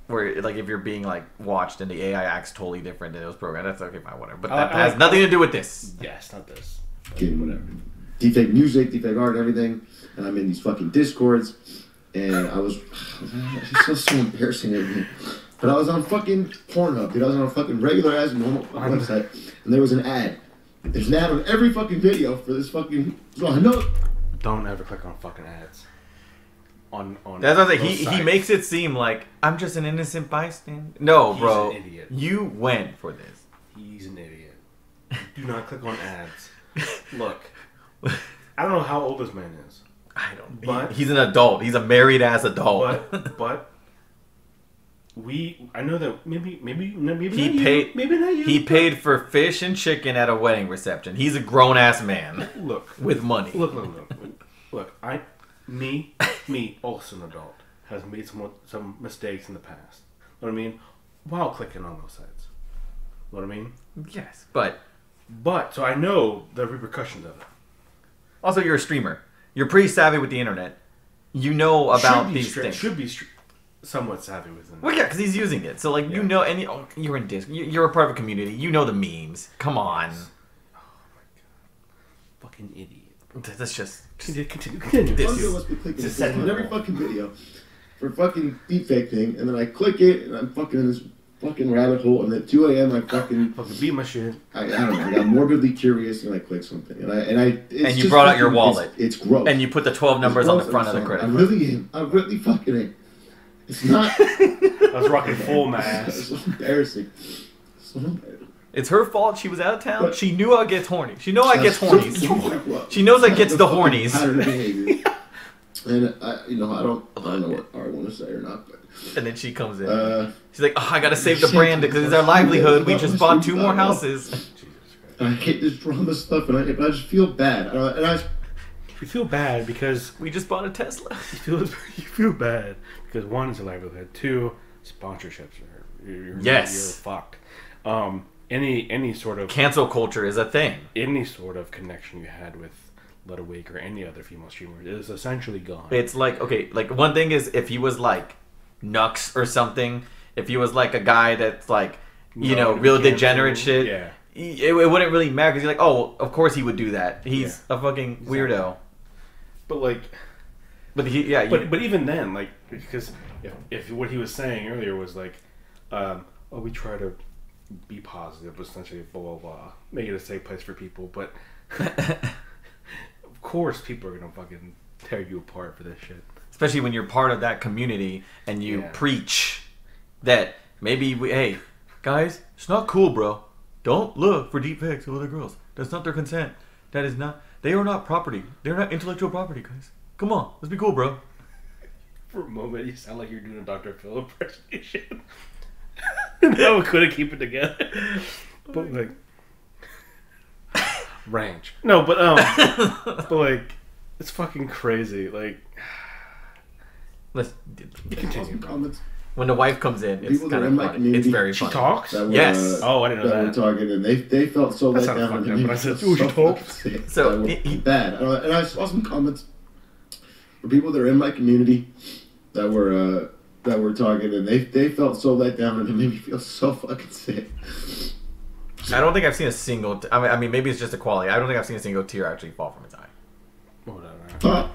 where like if you're being like watched and the AI acts totally different than it was programmed. That's okay, fine, whatever. But that has nothing to do with this. Yeah, it's not this. Whatever. Deepfake music, deepfake art, everything. And I'm in these fucking discords. And I was so embarrassing. But I was on fucking Pornhub, dude. I was on a fucking regular ass normal website, and there was an ad. There's an ad on every fucking video for this fucking. So I know. Don't ever click on fucking ads. On that's what I'm saying. He makes it seem like I'm just an innocent bystander. No, He's bro. an idiot. You went for this. He's an idiot. Do not click on ads. Look, I don't know how old this man is. I don't. But he's an adult. He's a married ass adult. But. I know that maybe he paid for fish and chicken at a wedding reception. He's a grown ass man. Look, with money. Look. Me, also an adult, has made some mistakes in the past. Know what I mean? While clicking on those sites. Know what I mean? Yes, but so I know the repercussions of it. Also, you're a streamer. You're pretty savvy with the internet. You know about these things. Should be somewhat savvy with it. Well, yeah, because he's using it. So, like, you know, you're in Discord. You're a part of a community. You know the memes. Come on. Oh, my God. Fucking idiot. That's just... Continue. Must be clicking on every fucking video for fucking deepfake thing, and then I click it, and I'm fucking in this fucking rabbit hole, and at 2 a.m. I fucking beat my shit. I don't know. I got morbidly curious, and I click something, and you brought out your wallet. It's gross. And you put the 12 numbers on the front of the credit card. I really fucking am. It's not. I was rocking full mask. It's so embarrassing. It's her fault. She was out of town. She knew I get horny. She knows I get hornies. She knows I gets the hornies. And I don't know what I want to say or not. But and then she comes in. She's like, "Oh, I gotta save the brand because it's our livelihood. We just bought 2 more houses." I hate this drama stuff, and I just feel bad. You feel bad because we just bought a Tesla. You feel bad because 1, it's a livelihood. 2, sponsorships are you're fucked. Any sort of cancel culture is a thing. Any sort of connection you had with Ludwig or any other female streamer is essentially gone. It's like, okay, like one thing is if he was like Nux or something, if he was like a guy that's like, real degenerate shit, yeah. It wouldn't really matter because you're like, oh, of course he would do that. He's a fucking weirdo. But like, but even then, like, because if what he was saying earlier was like, we try to be positive, essentially, blah blah blah, make it a safe place for people, but of course people are gonna fucking tear you apart for this shit. Especially when you're part of that community and you preach that maybe hey guys, it's not cool, bro. Don't look for deepfakes of other girls. That's not their consent. That is not. They are not property. They're not intellectual property, guys. Come on, let's be cool, bro. For a moment, you sound like you're doing a Dr. Phil impersonation. No, we couldn't keep it together. But like, ranch. No, but like, it's fucking crazy. Like, let's continue. Comments. When the wife comes in, it's kind of funny. It's very funny. She talks? Yes. Oh, I didn't know that. Were talking, and they felt so let down. But I said, she talks. So bad. And I saw some comments for people that are in my community that were talking, and they felt so let down, and it made me feel so fucking sick. I don't think I've seen a single. I mean, maybe it's just the quality. I don't think I've seen a single tear actually fall from his eye. Whatever.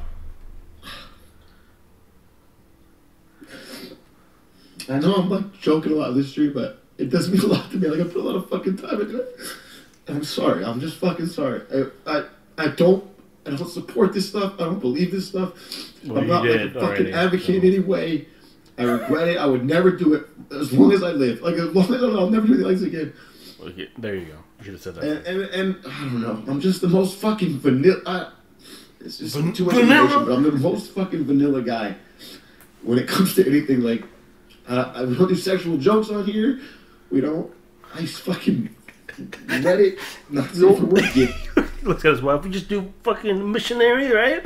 I know I'm like joking a lot in this stream, but it does mean a lot to me. Like I put a lot of fucking time into it. I'm sorry. I'm just fucking sorry. I don't support this stuff. I don't believe this stuff. Well, I'm not like a fucking advocate in any way. I regret it. I would never do it as long as I live. Like as long as I'll never do anything like this again. Okay, there you go. You should have said that. And I don't know. I'm just the most fucking vanilla. It's just too much information, but I'm the most fucking vanilla guy when it comes to anything. Like we don't do sexual jokes on here. We don't. I just fucking let it not do for work yet. Look at his wife. We just do fucking missionary, right?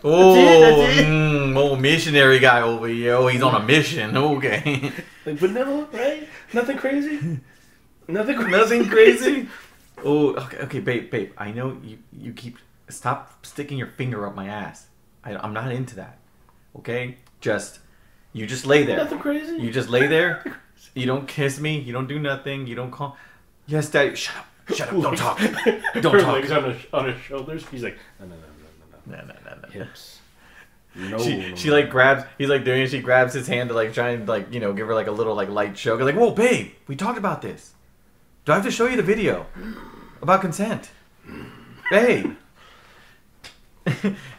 Oh, that's it. Old missionary guy over here. Oh, he's on a mission. Okay. Like vanilla, right? Nothing crazy. Nothing crazy. Oh, okay, babe. I know you keep stop sticking your finger up my ass. I'm not into that. Okay, you just lay there. Nothing crazy. You just lay there. You don't kiss me. You don't do nothing. You don't call. Yes, Daddy. Shut up. Don't talk. Don't Her talk. legs on his shoulders. He's like, no. Hips. No. She like grabs. He's like doing it. She grabs his hand to like try and like give her like a little like light choke. Like, whoa, babe, we talked about this. Do I have to show you the video about consent, babe?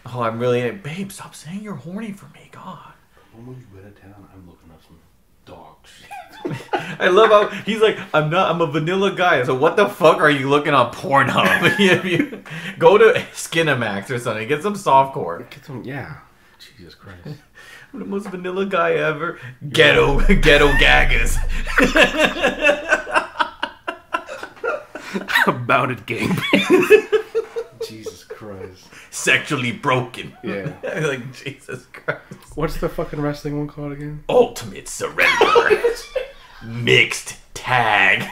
Oh, I'm really babe. Stop saying you're horny for me, God. When we get out of town, I'm looking up some dog shit. I love how he's like, I'm a vanilla guy. So what the fuck are you looking on Pornhub? Go to Skinamax or something. Get some softcore. Get some, yeah. Jesus Christ. I'm the most vanilla guy ever. Ghetto gaggers. About it, game. Jesus Christ. Sexually broken. Yeah. Like, Jesus Christ. What's the fucking wrestling one called again? Ultimate surrender. Mixed tag.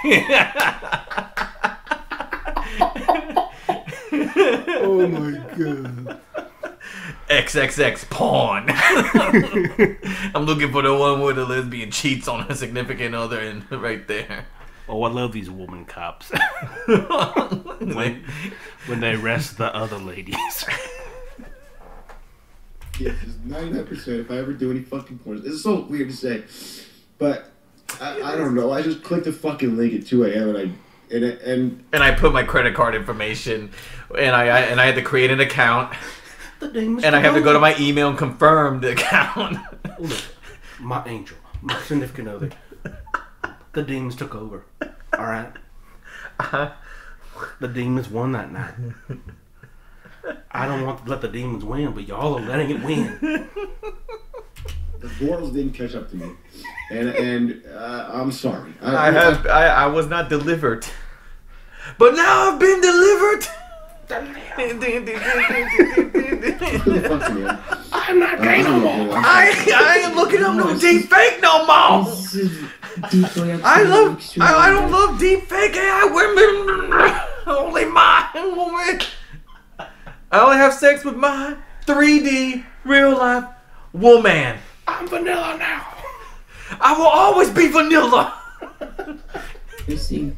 Oh my god. XXX pawn. I'm looking for the one where the lesbian cheats on her significant other and right there. Oh, I love these woman cops. when they arrest the other ladies. Yeah, just 99%. If I ever do any fucking porn, this is so weird to say, but I don't know. I just clicked a fucking link at 2 a.m. and I put my credit card information, and I had to create an account, and I have to go to my email and confirm the account. Look, my angel, my significant other, the demons took over. All right, the demons won that night. I don't want to let the demons win, but y'all are letting it win. The morals didn't catch up to me, and I'm sorry. I was not delivered, but now I've been delivered. I'm not gay no more. I ain't looking up no Deepfake no more. I don't love Deepfake AI women. Only my woman. I only have sex with my 3D real life woman. I'm vanilla now. I will always be vanilla. Interesting,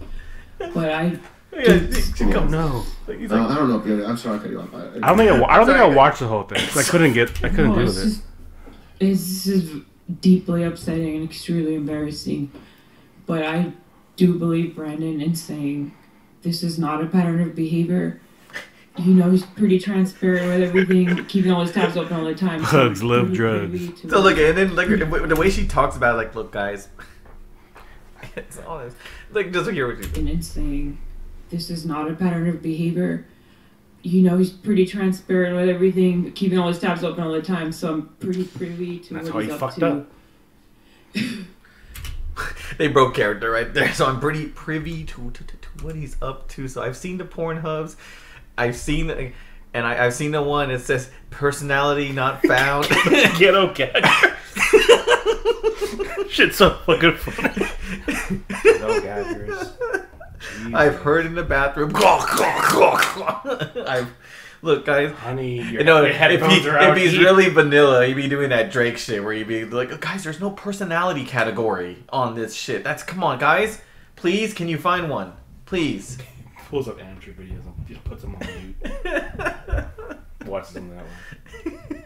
but I. Oh no! I don't know if you're. I'm sorry, I cut you off. I don't think I watched the whole thing. I couldn't do it. This is deeply upsetting and extremely embarrassing. But I do believe Brandon in saying this is not a pattern of behavior. You know, he's pretty transparent with everything, keeping all his tabs open all the time. Hugs, love, drugs. So look, and then like the way she talks about it, like, look, guys, it's all this. Like, just hear what she's and saying, this is not a pattern of behavior. You know, he's pretty transparent with everything, keeping all his tabs open all the time. So I'm pretty privy to That's what how he's he up fucked to. up. They broke character right there. So I'm pretty privy to what he's up to. So I've seen the Pornhubs. I've seen the one that says personality not found. Ghetto gaggers. Shit's so fucking funny. Ghetto gaggers. I've heard in the bathroom. Look, guys. Honey, if he's really vanilla, he'd be doing that Drake shit where he'd be like, guys, there's no personality category on this shit. Come on, guys. Please, can you find one? Please. Pulls up amateur videos and just puts them on mute. Watches them that way.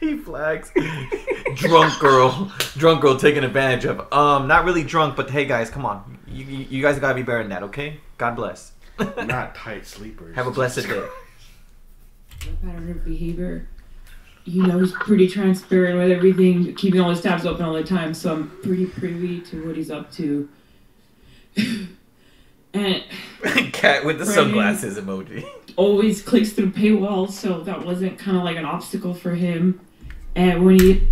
He flags. Drunk girl taking advantage of. Not really drunk, but hey guys, come on. You guys gotta be better than that, okay? God bless. Not tight sleepers. Have a blessed day. Pattern of behavior. He's pretty transparent with everything, keeping all his tabs open all the time, so I'm pretty privy to what he's up to. And cat with the Brandon sunglasses emoji. Always clicks through paywalls, so that wasn't kind of like an obstacle for him. And when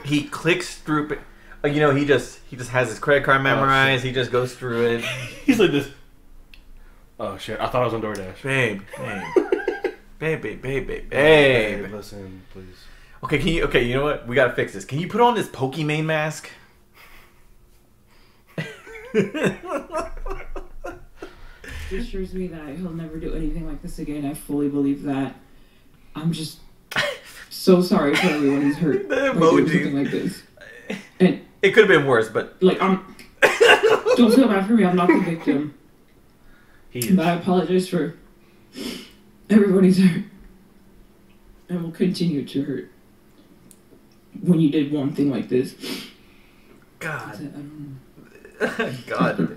he clicks through, he just has his credit card memorized. He just goes through it. He's like this. Oh shit! I thought I was on DoorDash. Babe. Hey, listen, please. Okay, you know what? We gotta fix this. Can you put on this Pokimane mask? It assures me that he'll never do anything like this again. I fully believe that. I'm just so sorry for everyone who's hurt by doing something like this. And it could have been worse, but don't feel bad for me. I'm not the victim. But I apologize for everyone who's hurt and will continue to hurt when you did one thing like this. God. I don't know. God.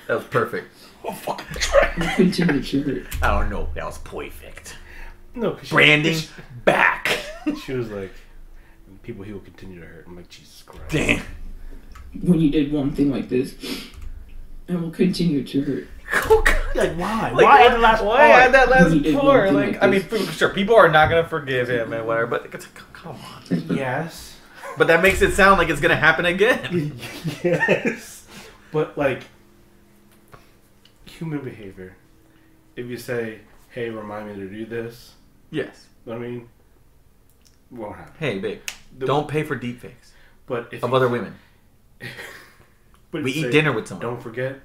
That was perfect. Oh, fucking will continue to hurt. I don't know. That was perfect. No, branding back. She was like, people he will continue to hurt. I'm like, Jesus Christ. Damn. When you did one thing like this and will continue to hurt. Oh, God. Like, why? Like, why add the last part? Why add that last part? Like, I mean, sure, people are not going to forgive him and whatever, but come on. Yes. But that makes it sound like it's going to happen again. Yes. But, like, human behavior. If you say, hey, remind me to do this. Yes. I mean, won't happen. Hey, babe, don't pay for deepfakes of other women. But we eat dinner with someone. Don't forget.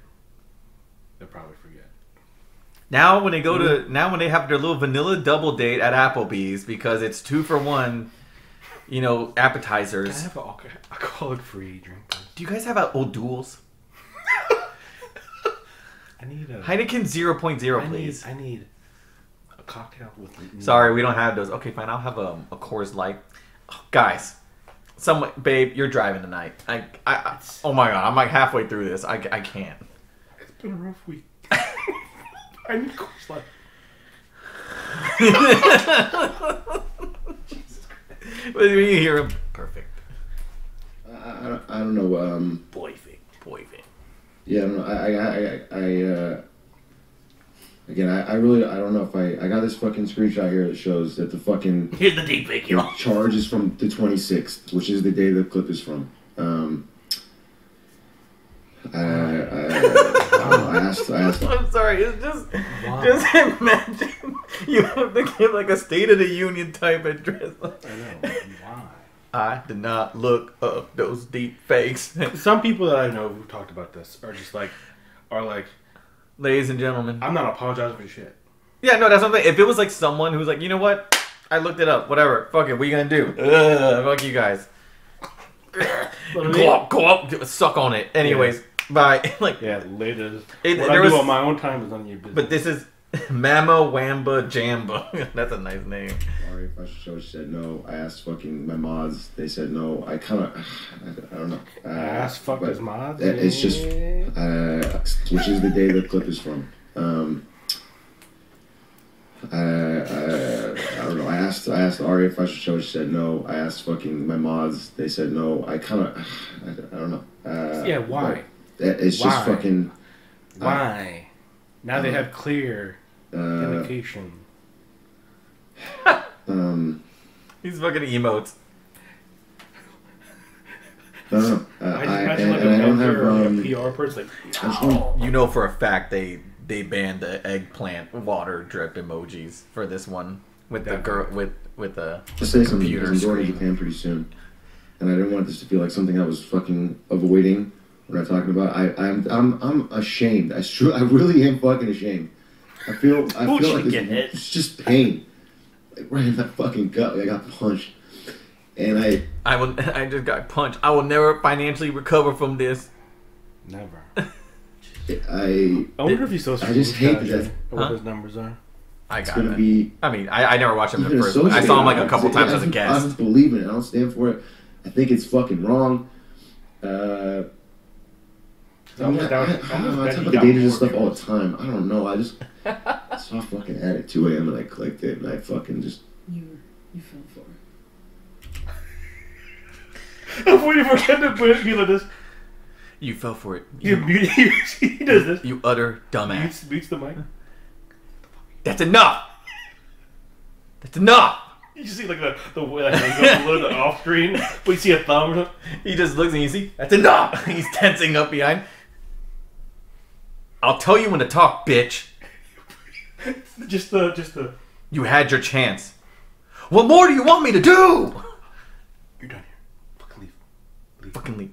They'll probably forget. Now when they when they have their little vanilla double date at Applebee's because it's 2 for 1, appetizers. Can I have an alcoholic-free drink, please? Do you guys have old duels? I need a Heineken 0.0, please. I need a cocktail with. Sorry, we don't have those. Okay, fine. I'll have a Coors Light. Oh, guys, babe, you're driving tonight. Oh my God, I'm like halfway through this. I can't. It's been a rough week. I need Coors Light. When you hear him, perfect. I don't know. Boyfriend. Yeah, I don't know. Again, I really don't know if I got this fucking screenshot here that shows that the fucking here's the deepfake. Charge is from the 26th, which is the day the clip is from. I asked. I'm sorry. It's just imagine you have to give like a State of the Union type address. I know. Why? I did not look up those deep fakes. Some people that I know who talked about this are like, ladies and gentlemen, I'm not apologizing for shit. Yeah, no, that's something. If it was like someone who's like, you know what, I looked it up, whatever, fuck it, what are you gonna do? Fuck you guys. Go up, suck on it. Anyways, bye. Like, yeah, later. What I do on my own time is none of your business. But this is Mama Wamba Jamba. That's a nice name. Sorry if I said no. I asked fucking my mods. They said no. I don't know. I asked fuck his mods. It's just which is the day the clip is from. I don't know. I asked Ari if I should show. She said no. I asked fucking my mods. They said no. I don't know. Yeah, why? It's just fucking. Why? Now they have clear indication. These fucking emotes. No. I imagine like a manager or a PR person. Like, no. You know for a fact they banned the eggplant water drip emojis for this one with the girl with the computer I'm going to Japan pretty soon, and I didn't want this to feel like something I was fucking avoiding. What I'm talking about, I'm ashamed. I really am fucking ashamed. I feel like it's just pain, like right in my fucking gut. Like I got punched, and I just got punched. I will never financially recover from this. Never. I wonder if he's so. I just hate that. What his numbers are. I It's got gonna it. be. I mean, I never watched him at even first. I saw him like a couple times as a I guest. don't believe in it. I don't stand for it. I think it's fucking wrong. I talk about the dangerous stuff all the time. I don't know. I just saw fucking at 2 a.m. and I clicked it and I fucking just. You fell for it. I'm waiting for Ken to be like this. You fell for it. He does this. You utter dumbass. Beats the mic. That's enough. That's enough. You just see like the way like, he goes a little bit off screen, but you see a thumb or something. He just looks and you see, that's enough. He's tensing up behind. I'll tell you when to talk, bitch. just the. You had your chance. What more do you want me to do? You're done here. Fucking leave. Fucking leave.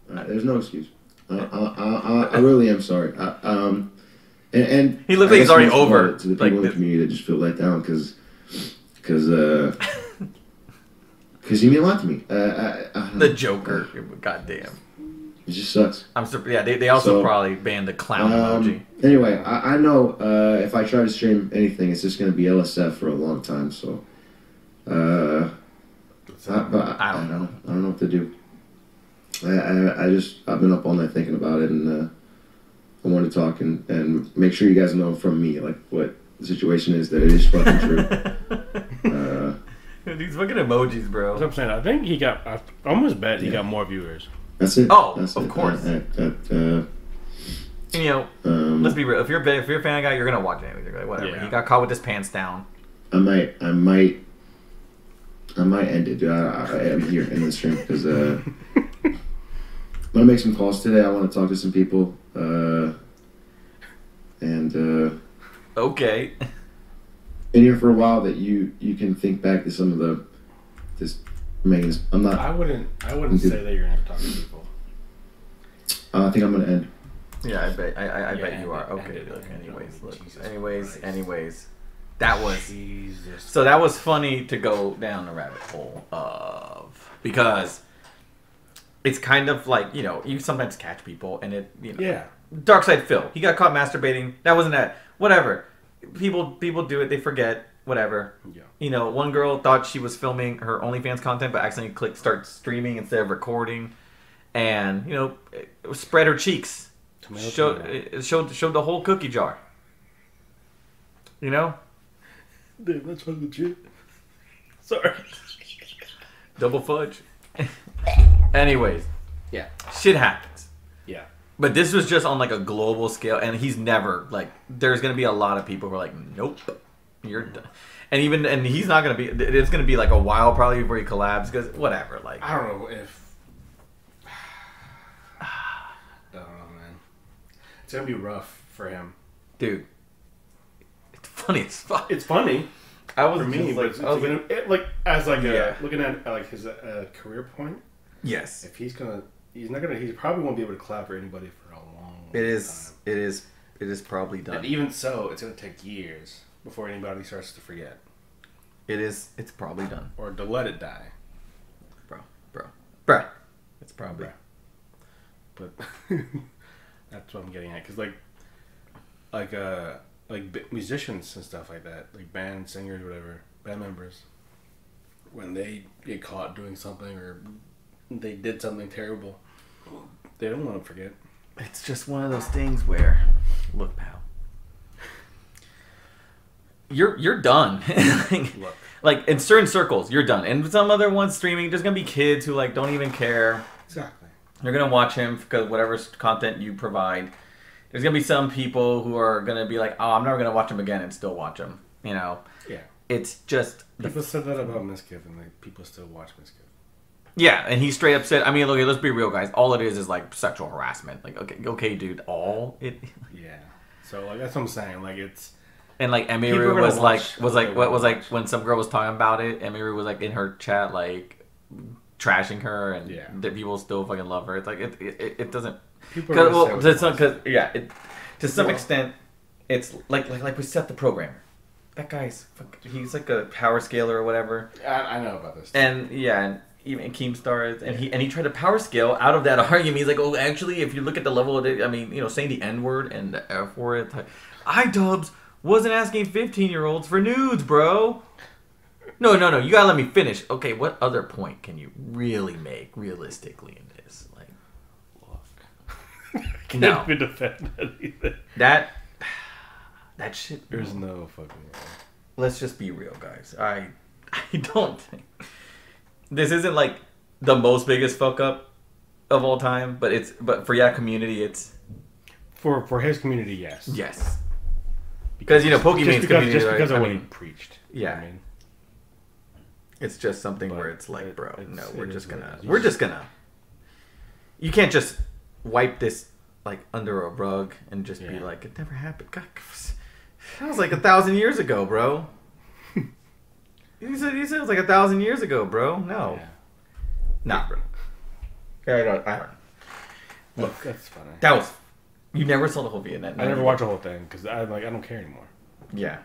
There's no excuse. I really am sorry. And he looks like he's already over to the people in the community that just feel let down because you mean a lot to me. The Joker. Goddamn. It just sucks. I'm surprised. Yeah, they also probably banned the clown emoji. Anyway, I know if I try to stream anything, it's just going to be LSF for a long time. So, I don't know. I don't know what to do. I've been up all night thinking about it, and I want to talk and make sure you guys know from me like what the situation is, that it is fucking true. These fucking emojis, bro. That's what I'm saying. I think he got. I almost bet he got more viewers. That's it. Oh, That's of it. course. And, you know, let's be real. If you're a fan of guy, you're gonna watch it anyway. You're like, whatever. Yeah. He got caught with his pants down. I might end it, dude. I am here in the stream because I'm gonna make some calls today. I want to talk to some people, and okay. in here for a while that you can think back to some of this. I'm not. I wouldn't say that you're gonna talk to people. I think I'm gonna end. Yeah, I bet. I bet you are. Okay. Look. Anyways. That was so. That was funny to go down the rabbit hole of, because it's kind of like, you know, you sometimes catch people and it, you know. Yeah. Dark Side Phil. He got caught masturbating. That wasn't that. Whatever. People do it. They forget. Whatever. Yeah. You know, one girl thought she was filming her OnlyFans content, but accidentally clicked start streaming instead of recording, and you know, it spread her cheeks. Showed the whole cookie jar. You know. Dude, that's fucking legit. Sorry. Double fudge. Anyways. Yeah. Shit happens. Yeah. But this was just on like a global scale, and he's never like. There's gonna be a lot of people who are like, nope, you're done. And he's not gonna be. It's gonna be like a while probably before he collabs, because whatever. Like, I don't know if. I don't know, man. It's gonna be rough for him, dude. It's funny as fuck. It's funny. I was for me, but as like looking at like his career point. Yes. If he's not gonna. He probably won't be able to collab for anybody for a long time. It is probably done. And even so, it's gonna take years before anybody starts to forget. It's probably done. Or to let it die. Bro. It's probably. But that's what I'm getting at, because like musicians and stuff like that, like band singers, whatever, band members, when they get caught doing something or they did something terrible, they don't want to forget. It's just one of those things where, look, pal, you're done. like in certain circles, you're done. And some other ones streaming, there's gonna be kids who like don't even care. Exactly. They're gonna watch him because whatever content you provide. There's gonna be some people who are gonna be like, "Oh, I'm never gonna watch him again," and still watch him. You know. Yeah. It's just people said that about Miskiff, and like people still watch Miskiff. Yeah, and he straight up said, I mean, look, let's be real, guys. All it is like sexual harassment. Like, okay, dude, all it. Yeah. So like that's what I'm saying. Like it's. And like Emiru was like when some girl was talking about it, Emiru was like in her chat like trashing her, and the people still fucking love her. It's like it doesn't. To some extent, it's like we set the programmer. That guy's he's like a power scaler or whatever. I know about this. And even Keemstar, and he tried to power scale out of that argument. He's like, oh, actually, if you look at the level of it, I mean, you know, saying the N word and the F word, iDubbbz wasn't asking 15-year-olds for nudes, bro. No, you gotta let me finish. Okay, what other point can you really make realistically in this? Like, look, can't even defend that either. That shit. There's no fucking way. Let's just be real, guys. I don't think this isn't like the most biggest fuck up of all time, but for that community, it's for his community, yes. Yes. Because, you know, Pokemon's community, just because of what he preached. Yeah. I mean, it's just something where it's like, bro, no, we're just gonna. You can't just wipe this like under a rug and just be like, it never happened. God, that was like 1,000 years ago, bro. You said it was like 1,000 years ago, bro. No, nah, bro. I don't. Look, that's funny. That was. You never saw the whole Vietnam. I never watched the whole thing because I don't care anymore. Yeah,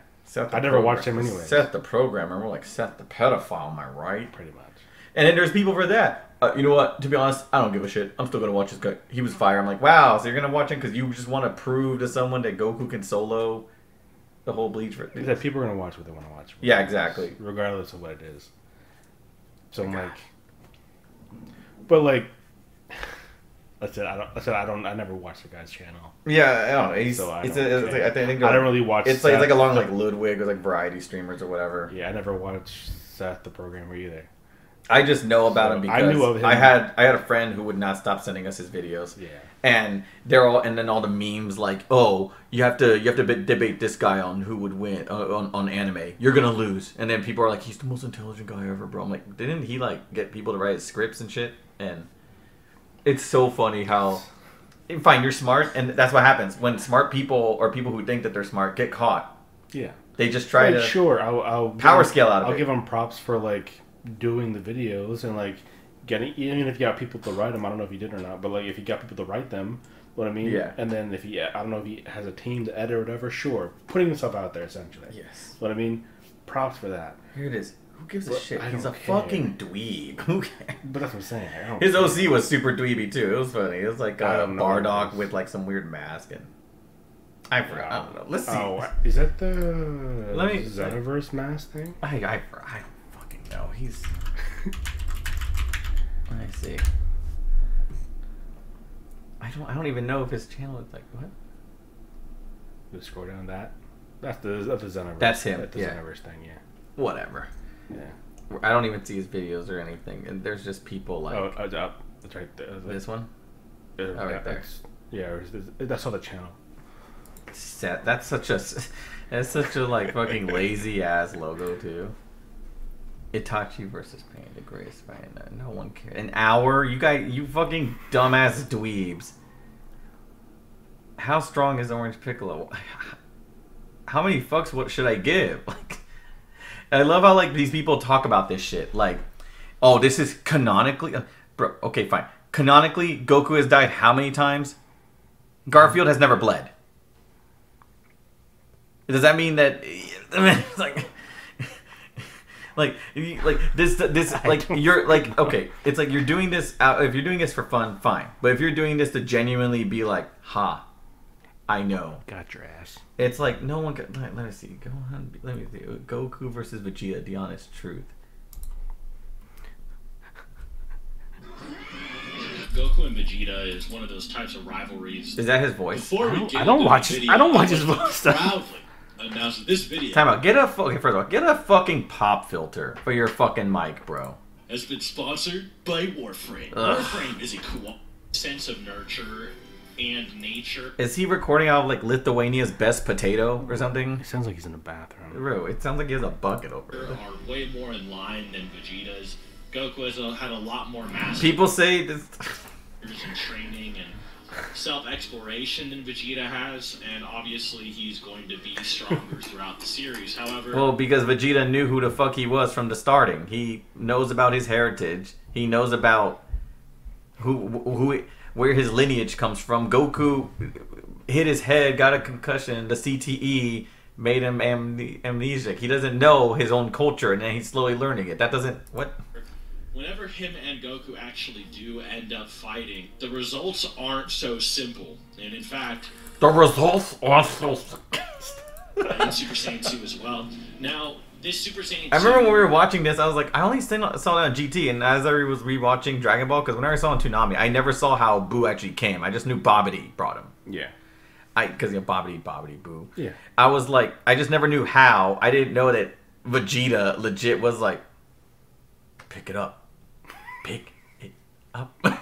I never watched him anyway. Seth the programmer, more like Seth the pedophile. Am I right? Pretty much. And then there's people for that. You know what? To be honest, I don't give a shit. I'm still gonna watch this guy. He was fire. I'm like, wow. So you're gonna watch him because you just want to prove to someone that Goku can solo the whole Bleach. That people are gonna watch what they want to watch. Yeah, exactly. Regardless of what it is. So I'm like, but like, I never watched the guy's channel. Yeah, I don't know. I think I don't really watch. It's like along like Ludwig or like variety streamers or whatever. Yeah, I never watched Seth the programmer either. I just know about him because I knew of him. I had a friend who would not stop sending us his videos. Yeah. And then all the memes like, oh, you have to debate this guy on who would win on anime. You're gonna lose. And then people are like, he's the most intelligent guy ever, bro. I'm like, didn't he like get people to write his scripts and shit? And it's so funny how, fine, you're smart, and that's what happens when smart people or people who think that they're smart get caught. Yeah. They just try to I'll power scale out of it. I'll give them props for like doing the videos and like getting, even if you got people to write them, I don't know if you did or not, but like if you got people to write them, what I mean? Yeah. And then if he, I don't know if he has a team to edit or whatever, sure. Putting himself out there essentially. Yes. What I mean? Props for that. Here it is. Who gives a shit? He's a fucking dweeb. Who cares? But that's what I'm saying. His OC was super dweeby too. It was funny. It was like a Bardock with like some weird mask and I forgot. I don't know. Let's see. Oh, is that the Xenoverse mask thing? I don't fucking know. He's. Let me see. I don't even know if his channel is like what. Just scroll down that. That's the Xenoverse. That's him. That's the Xenoverse thing. Yeah. Whatever. Yeah. I don't even see his videos or anything, and there's just people like. Oh, that's right there. This one. Right there. Yeah, that's on the channel. That's such a like fucking lazy ass logo too. Itachi versus Panda Grace, man. No one cares. An hour? You fucking dumbass dweebs. How strong is Orange Piccolo? How many fucks what should I give? Like, I love how like these people talk about this shit. Like, oh, this is canonically, bro. Okay, fine. Canonically, Goku has died how many times? Garfield has never bled. Does that mean that? I mean, it's like this, like you're like okay. It's like you're doing this out. If you're doing this for fun, fine. But if you're doing this to genuinely be like, ha, I know. Got your ass. It's like no one can. Let me see. Go on. Let me see. Goku versus Vegeta. The honest truth. Goku and Vegeta is one of those types of rivalries. Is that his voice? I don't watch his voice. Proudly announce this video. Time out. First of all, get a fucking pop filter for your fucking mic, bro. Has been sponsored by Warframe. Warframe is a cool sense of nurture and nature. Is he recording out of like Lithuania's best potato or something? It sounds like he's in the bathroom. Bro, it sounds like he has a bucket over there. Are way more in line than Vegeta's. Goku has had a lot more mastery. People say this. And training and self-exploration than Vegeta has, and obviously he's going to be stronger throughout the series. However, well, because Vegeta knew who the fuck he was from the starting. He knows about his heritage. He knows about where his lineage comes from. Goku hit his head, got a concussion. The CTE made him amnesiac. He doesn't know his own culture, and then he's slowly learning it. That doesn't what. whenever him and Goku actually do end up fighting, the results aren't so simple. And in fact, the results are so in Super Saiyan 2 as well. Now, this Super Saiyan 2... I remember when we were watching this, I was like, I only saw it on GT, and as I was rewatching Dragon Ball, because whenever I saw it on Toonami, I never saw how Boo actually came. I just knew Babidi brought him. Yeah. Because, you know, Babidi, Boo. Yeah. I was like, I just never knew how. I didn't know that Vegeta legit was like, pick it up. Pick it up. And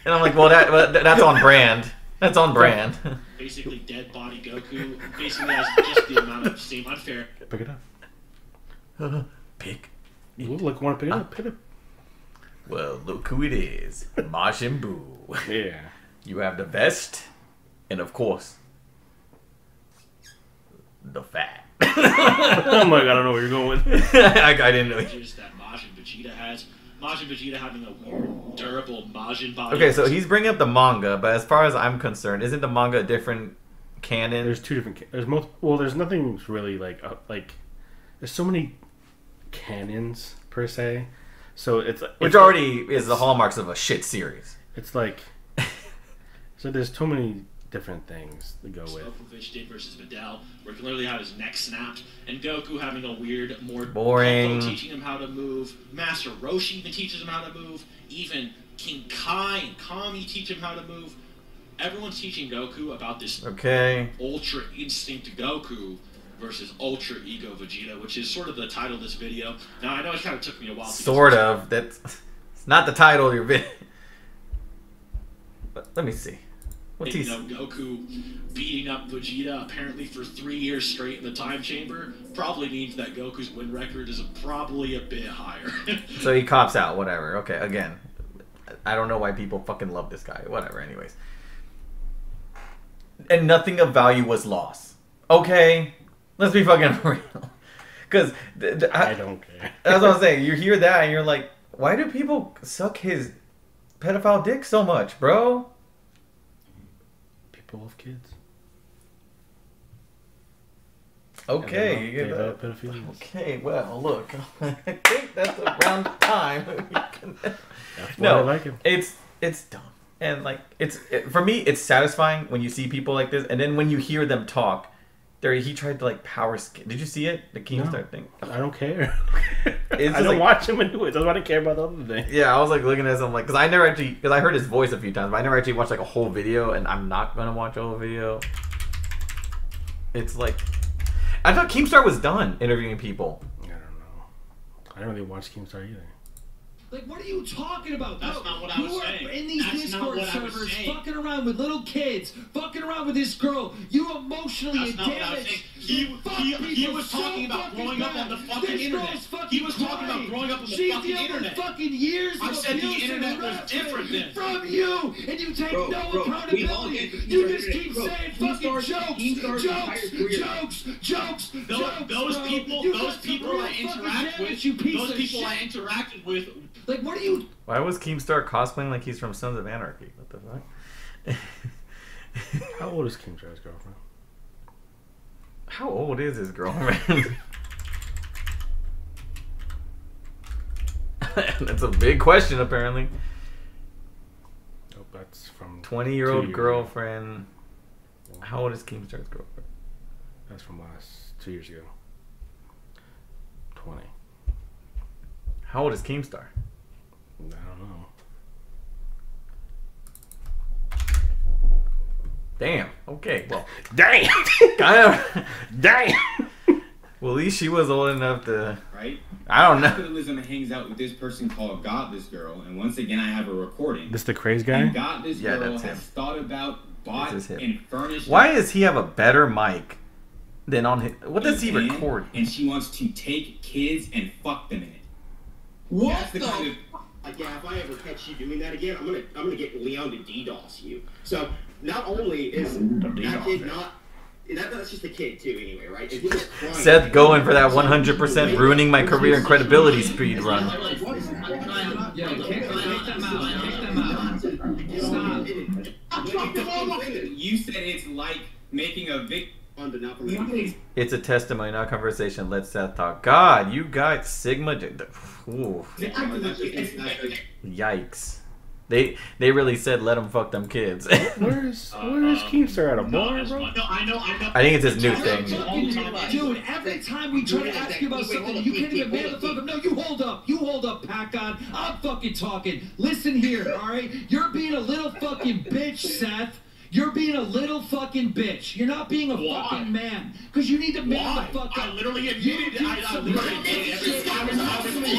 I'm like, well, that's on brand. That's on brand. Basically, dead body Goku basically has just the amount of same unfair. Pick it up. Pick. You look like you want to pick it up. Pick it up. Well, look who it is. Majin Buu. Yeah. You have the vest, and of course, the fat. Oh my god, I don't know where you're going with. I didn't know. Just that Majin Vegeta has. Majin Vegeta having a weird, durable Majin body. Okay, so he's bringing up the manga, but as far as I'm concerned, isn't the manga a different canon? There's two different. There's multiple. Well, there's nothing really like. There's so many canons per se. So it's which already is the hallmarks of a shit series. It's like. So there's so many different things to go with. Popovich did versus Videl, where he can literally have his neck snapped, and Goku having a weird, more boring, teaching him how to move. Master Roshi even teaches him how to move. Even King Kai and Kami teach him how to move. Everyone's teaching Goku about this Ultra Instinct Goku versus Ultra Ego Vegeta, which is sort of the title of this video. Now I know it kind of took me a while. Sort of. That's it's not the title of your video. But let me see. And, you know, Goku beating up Vegeta apparently for 3 years straight in the time chamber probably means that Goku's win record is probably a bit higher. So he cops out, whatever. Okay, again, I don't know why people fucking love this guy. Whatever, anyways. And nothing of value was lost. Okay, let's be fucking real. Because I don't care. That's what I'm saying. You hear that and you're like, why do people suck his pedophile dick so much, bro? People love kids. Okay. Okay, well, look. I think that's around the time we can... No, I like him. It's dumb. And, like, for me, it's satisfying when you see people like this. And then when you hear them talk, he tried to, like, power skip. Did you see it? The Keemstar thing? I don't care. I don't watch him and do it. That's why I don't care about the other thing. Yeah, I was, like, looking at him, like, because I heard his voice a few times, but I never actually watched, like, a whole video, and I'm not going to watch a whole video. It's, like... I thought Keemstar was done interviewing people. I don't know. I don't really watch Keemstar either. Like, what are you talking about? That's not what I was saying. You are in these Discord servers fucking around with little kids, fucking around with this girl. You emotionally damaged. He was talking about growing up on the fucking internet. He was talking about growing up on the fucking internet. Fucking years I said the internet was different then. From you, and you take no accountability. You just keep saying fucking jokes. Those people I interacted with. Like, what are you... Why was Keemstar cosplaying like he's from Sons of Anarchy? What the fuck? How old is Keemstar's girlfriend? How old is his girlfriend? That's a big question, apparently. Oh, that's from... 20-year-old girlfriend. How old is Keemstar's girlfriend? That's from 2 years ago. 20. How old is Keemstar? I don't know. Damn. Okay. Well. Damn. Damn. Well, at least she was old enough to. Right. I don't know. Capitalism hangs out with this person called Godless Girl, and once again, I have a recording. This the crazy guy. And Godless Girl has thought about, bought, and furnished. Why does he have a better mic than on his? What does he record? And she wants to take kids and fuck them in it. What That's the kind of... Yeah, if I ever catch you doing that again, I'm gonna get Leon to DDoS you. So not only is that kid not that's just a kid too anyway, right? If he was crying, Seth going for that 100% ruining my career and credibility speed run. You said it's like making a fun, but not for me. It's a testimony, not conversation. Let Seth talk. God, you guys, Sigma. Ooh. Yikes. They really said let him fuck them kids. Where's Keemstar at a bar, bro? No, I know. I think it's his new thing. Dude, every time we try to ask you about something, you can't even man the fuck up. No, you hold up, Pac-On. I'm fucking talking. Listen here, alright? You're being a little fucking bitch, Seth. You're being a little fucking bitch. You're not being a fucking man. Because you need to man the fuck up. I literally admitted I was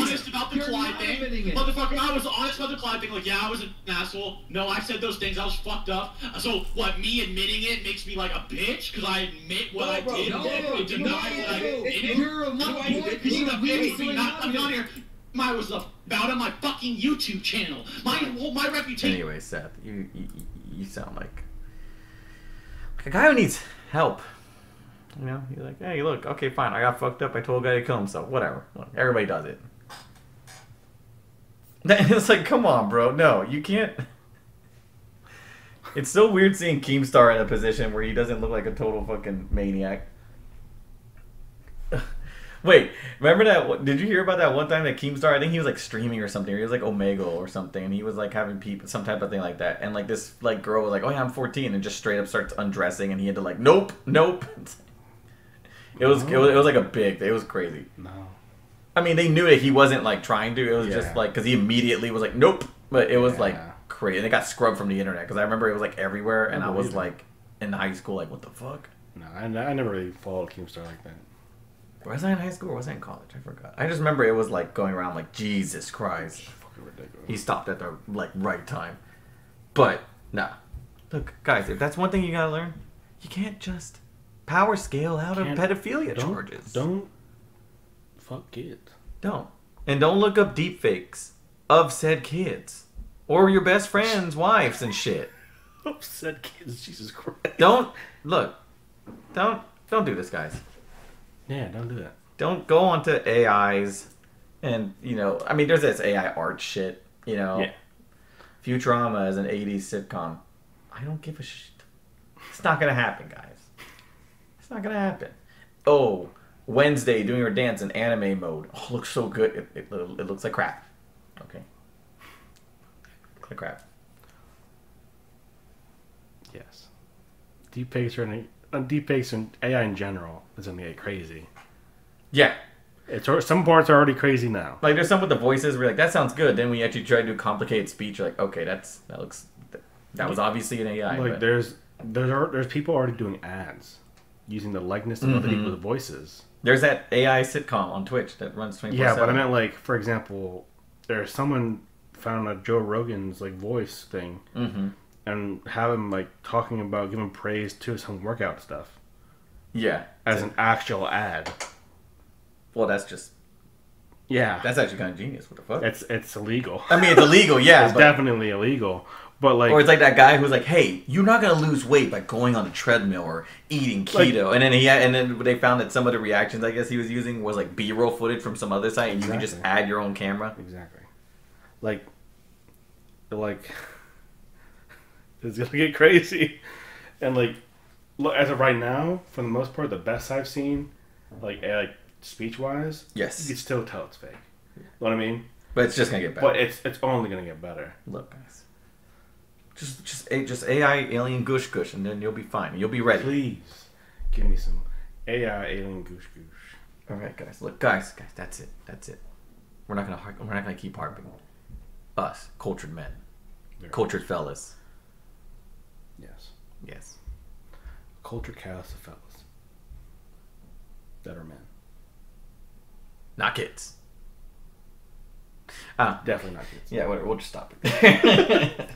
honest about the Clyde thing. Motherfucker, I was honest about the Clyde thing. Like, yeah, I was an asshole. No, I said those things. I was fucked up. So, what, me admitting it makes me like a bitch? Because I admit what I did. And deny what I did. You're a little boy. Because I'm not here. I was about on my fucking YouTube channel. My reputation. Anyway, Seth, you sound like a guy who needs help. You know, you're like, hey, look, okay, fine, I got fucked up. I told a guy to kill himself. Whatever. Look, everybody does it. It's like, come on, bro. No, you can't. It's so weird seeing Keemstar in a position where he doesn't look like a total fucking maniac. Wait, remember that? Did you hear about that one time that Keemstar? I think he was like streaming or something. Or he was like Omegle or something, and he was like having people, some type of thing like that. And like this like girl was like, "Oh yeah, I'm 14," and just straight up starts undressing, and he had to like, "Nope." It was like a big. It was crazy. No. I mean, they knew that he wasn't like trying to. It was just like because he immediately was like, "Nope." But it was like crazy. And it got scrubbed from the internet because I remember it was like everywhere, and I was like in high school, like, "What the fuck?" No, I never really followed Keemstar like that. Was I in high school or was I in college? I forgot. I just remember it was like going around like Jesus Christ. Fucking ridiculous. He stopped at the like right time. But nah. Look, guys, if that's one thing you gotta learn, you can't just power scale out of pedophilia charges. Don't fuck kids. Don't. And don't look up deepfakes of said kids. Or your best friend's wives and shit. Of said kids, Jesus Christ. Don't do this, guys. Yeah, don't do that. Don't go onto AIs and, you know, I mean, there's this AI art shit, you know. Yeah. Futurama is an 80s sitcom. I don't give a shit. It's not going to happen, guys. It's not going to happen. Oh, Wednesday doing her dance in anime mode. Oh, looks so good. It looks like crap. Okay. Looks like crap. Yes. Deepfakes and AI in general is going to get crazy. Yeah. Some parts are already crazy now. Like there's some with the voices where you're like, that sounds good. Then we actually try to do complicated speech. You're like, okay, that was obviously an AI. Like but... there's people already doing ads using the likeness of other people's voices. There's that AI sitcom on Twitch that runs 24/7. Yeah, but I meant like, for example, there's someone found a Joe Rogan's like voice thing. And have him like talking about giving praise to some workout stuff. Yeah. As an actual ad. Well, that's just... Yeah. That's actually kind of genius. What the fuck? It's illegal. I mean, it's illegal, yeah. It's definitely illegal. But like... Or it's like that guy who's like, hey, you're not going to lose weight by going on a treadmill or eating keto. Like, and then they found that some of the reactions, I guess, he was using was like B-roll footage from some other site. And you can just add your own camera. Exactly. Like... It's gonna get crazy, and like, look, as of right now, for the most part, the best I've seen, like speech wise, yes, you can still tell it's fake. You know what I mean? But it's just gonna get better. But it's only gonna get better. Look, guys, just AI alien goosh, and then you'll be fine. You'll be ready. Please give me some AI alien goosh. All right, guys. Look, guys, that's it. We're not gonna keep harping. Us, cultured men, cultured fellas. Yes. Culture cast of fellas that are men, not kids. Definitely not kids. Yeah, whatever. We'll just stop it.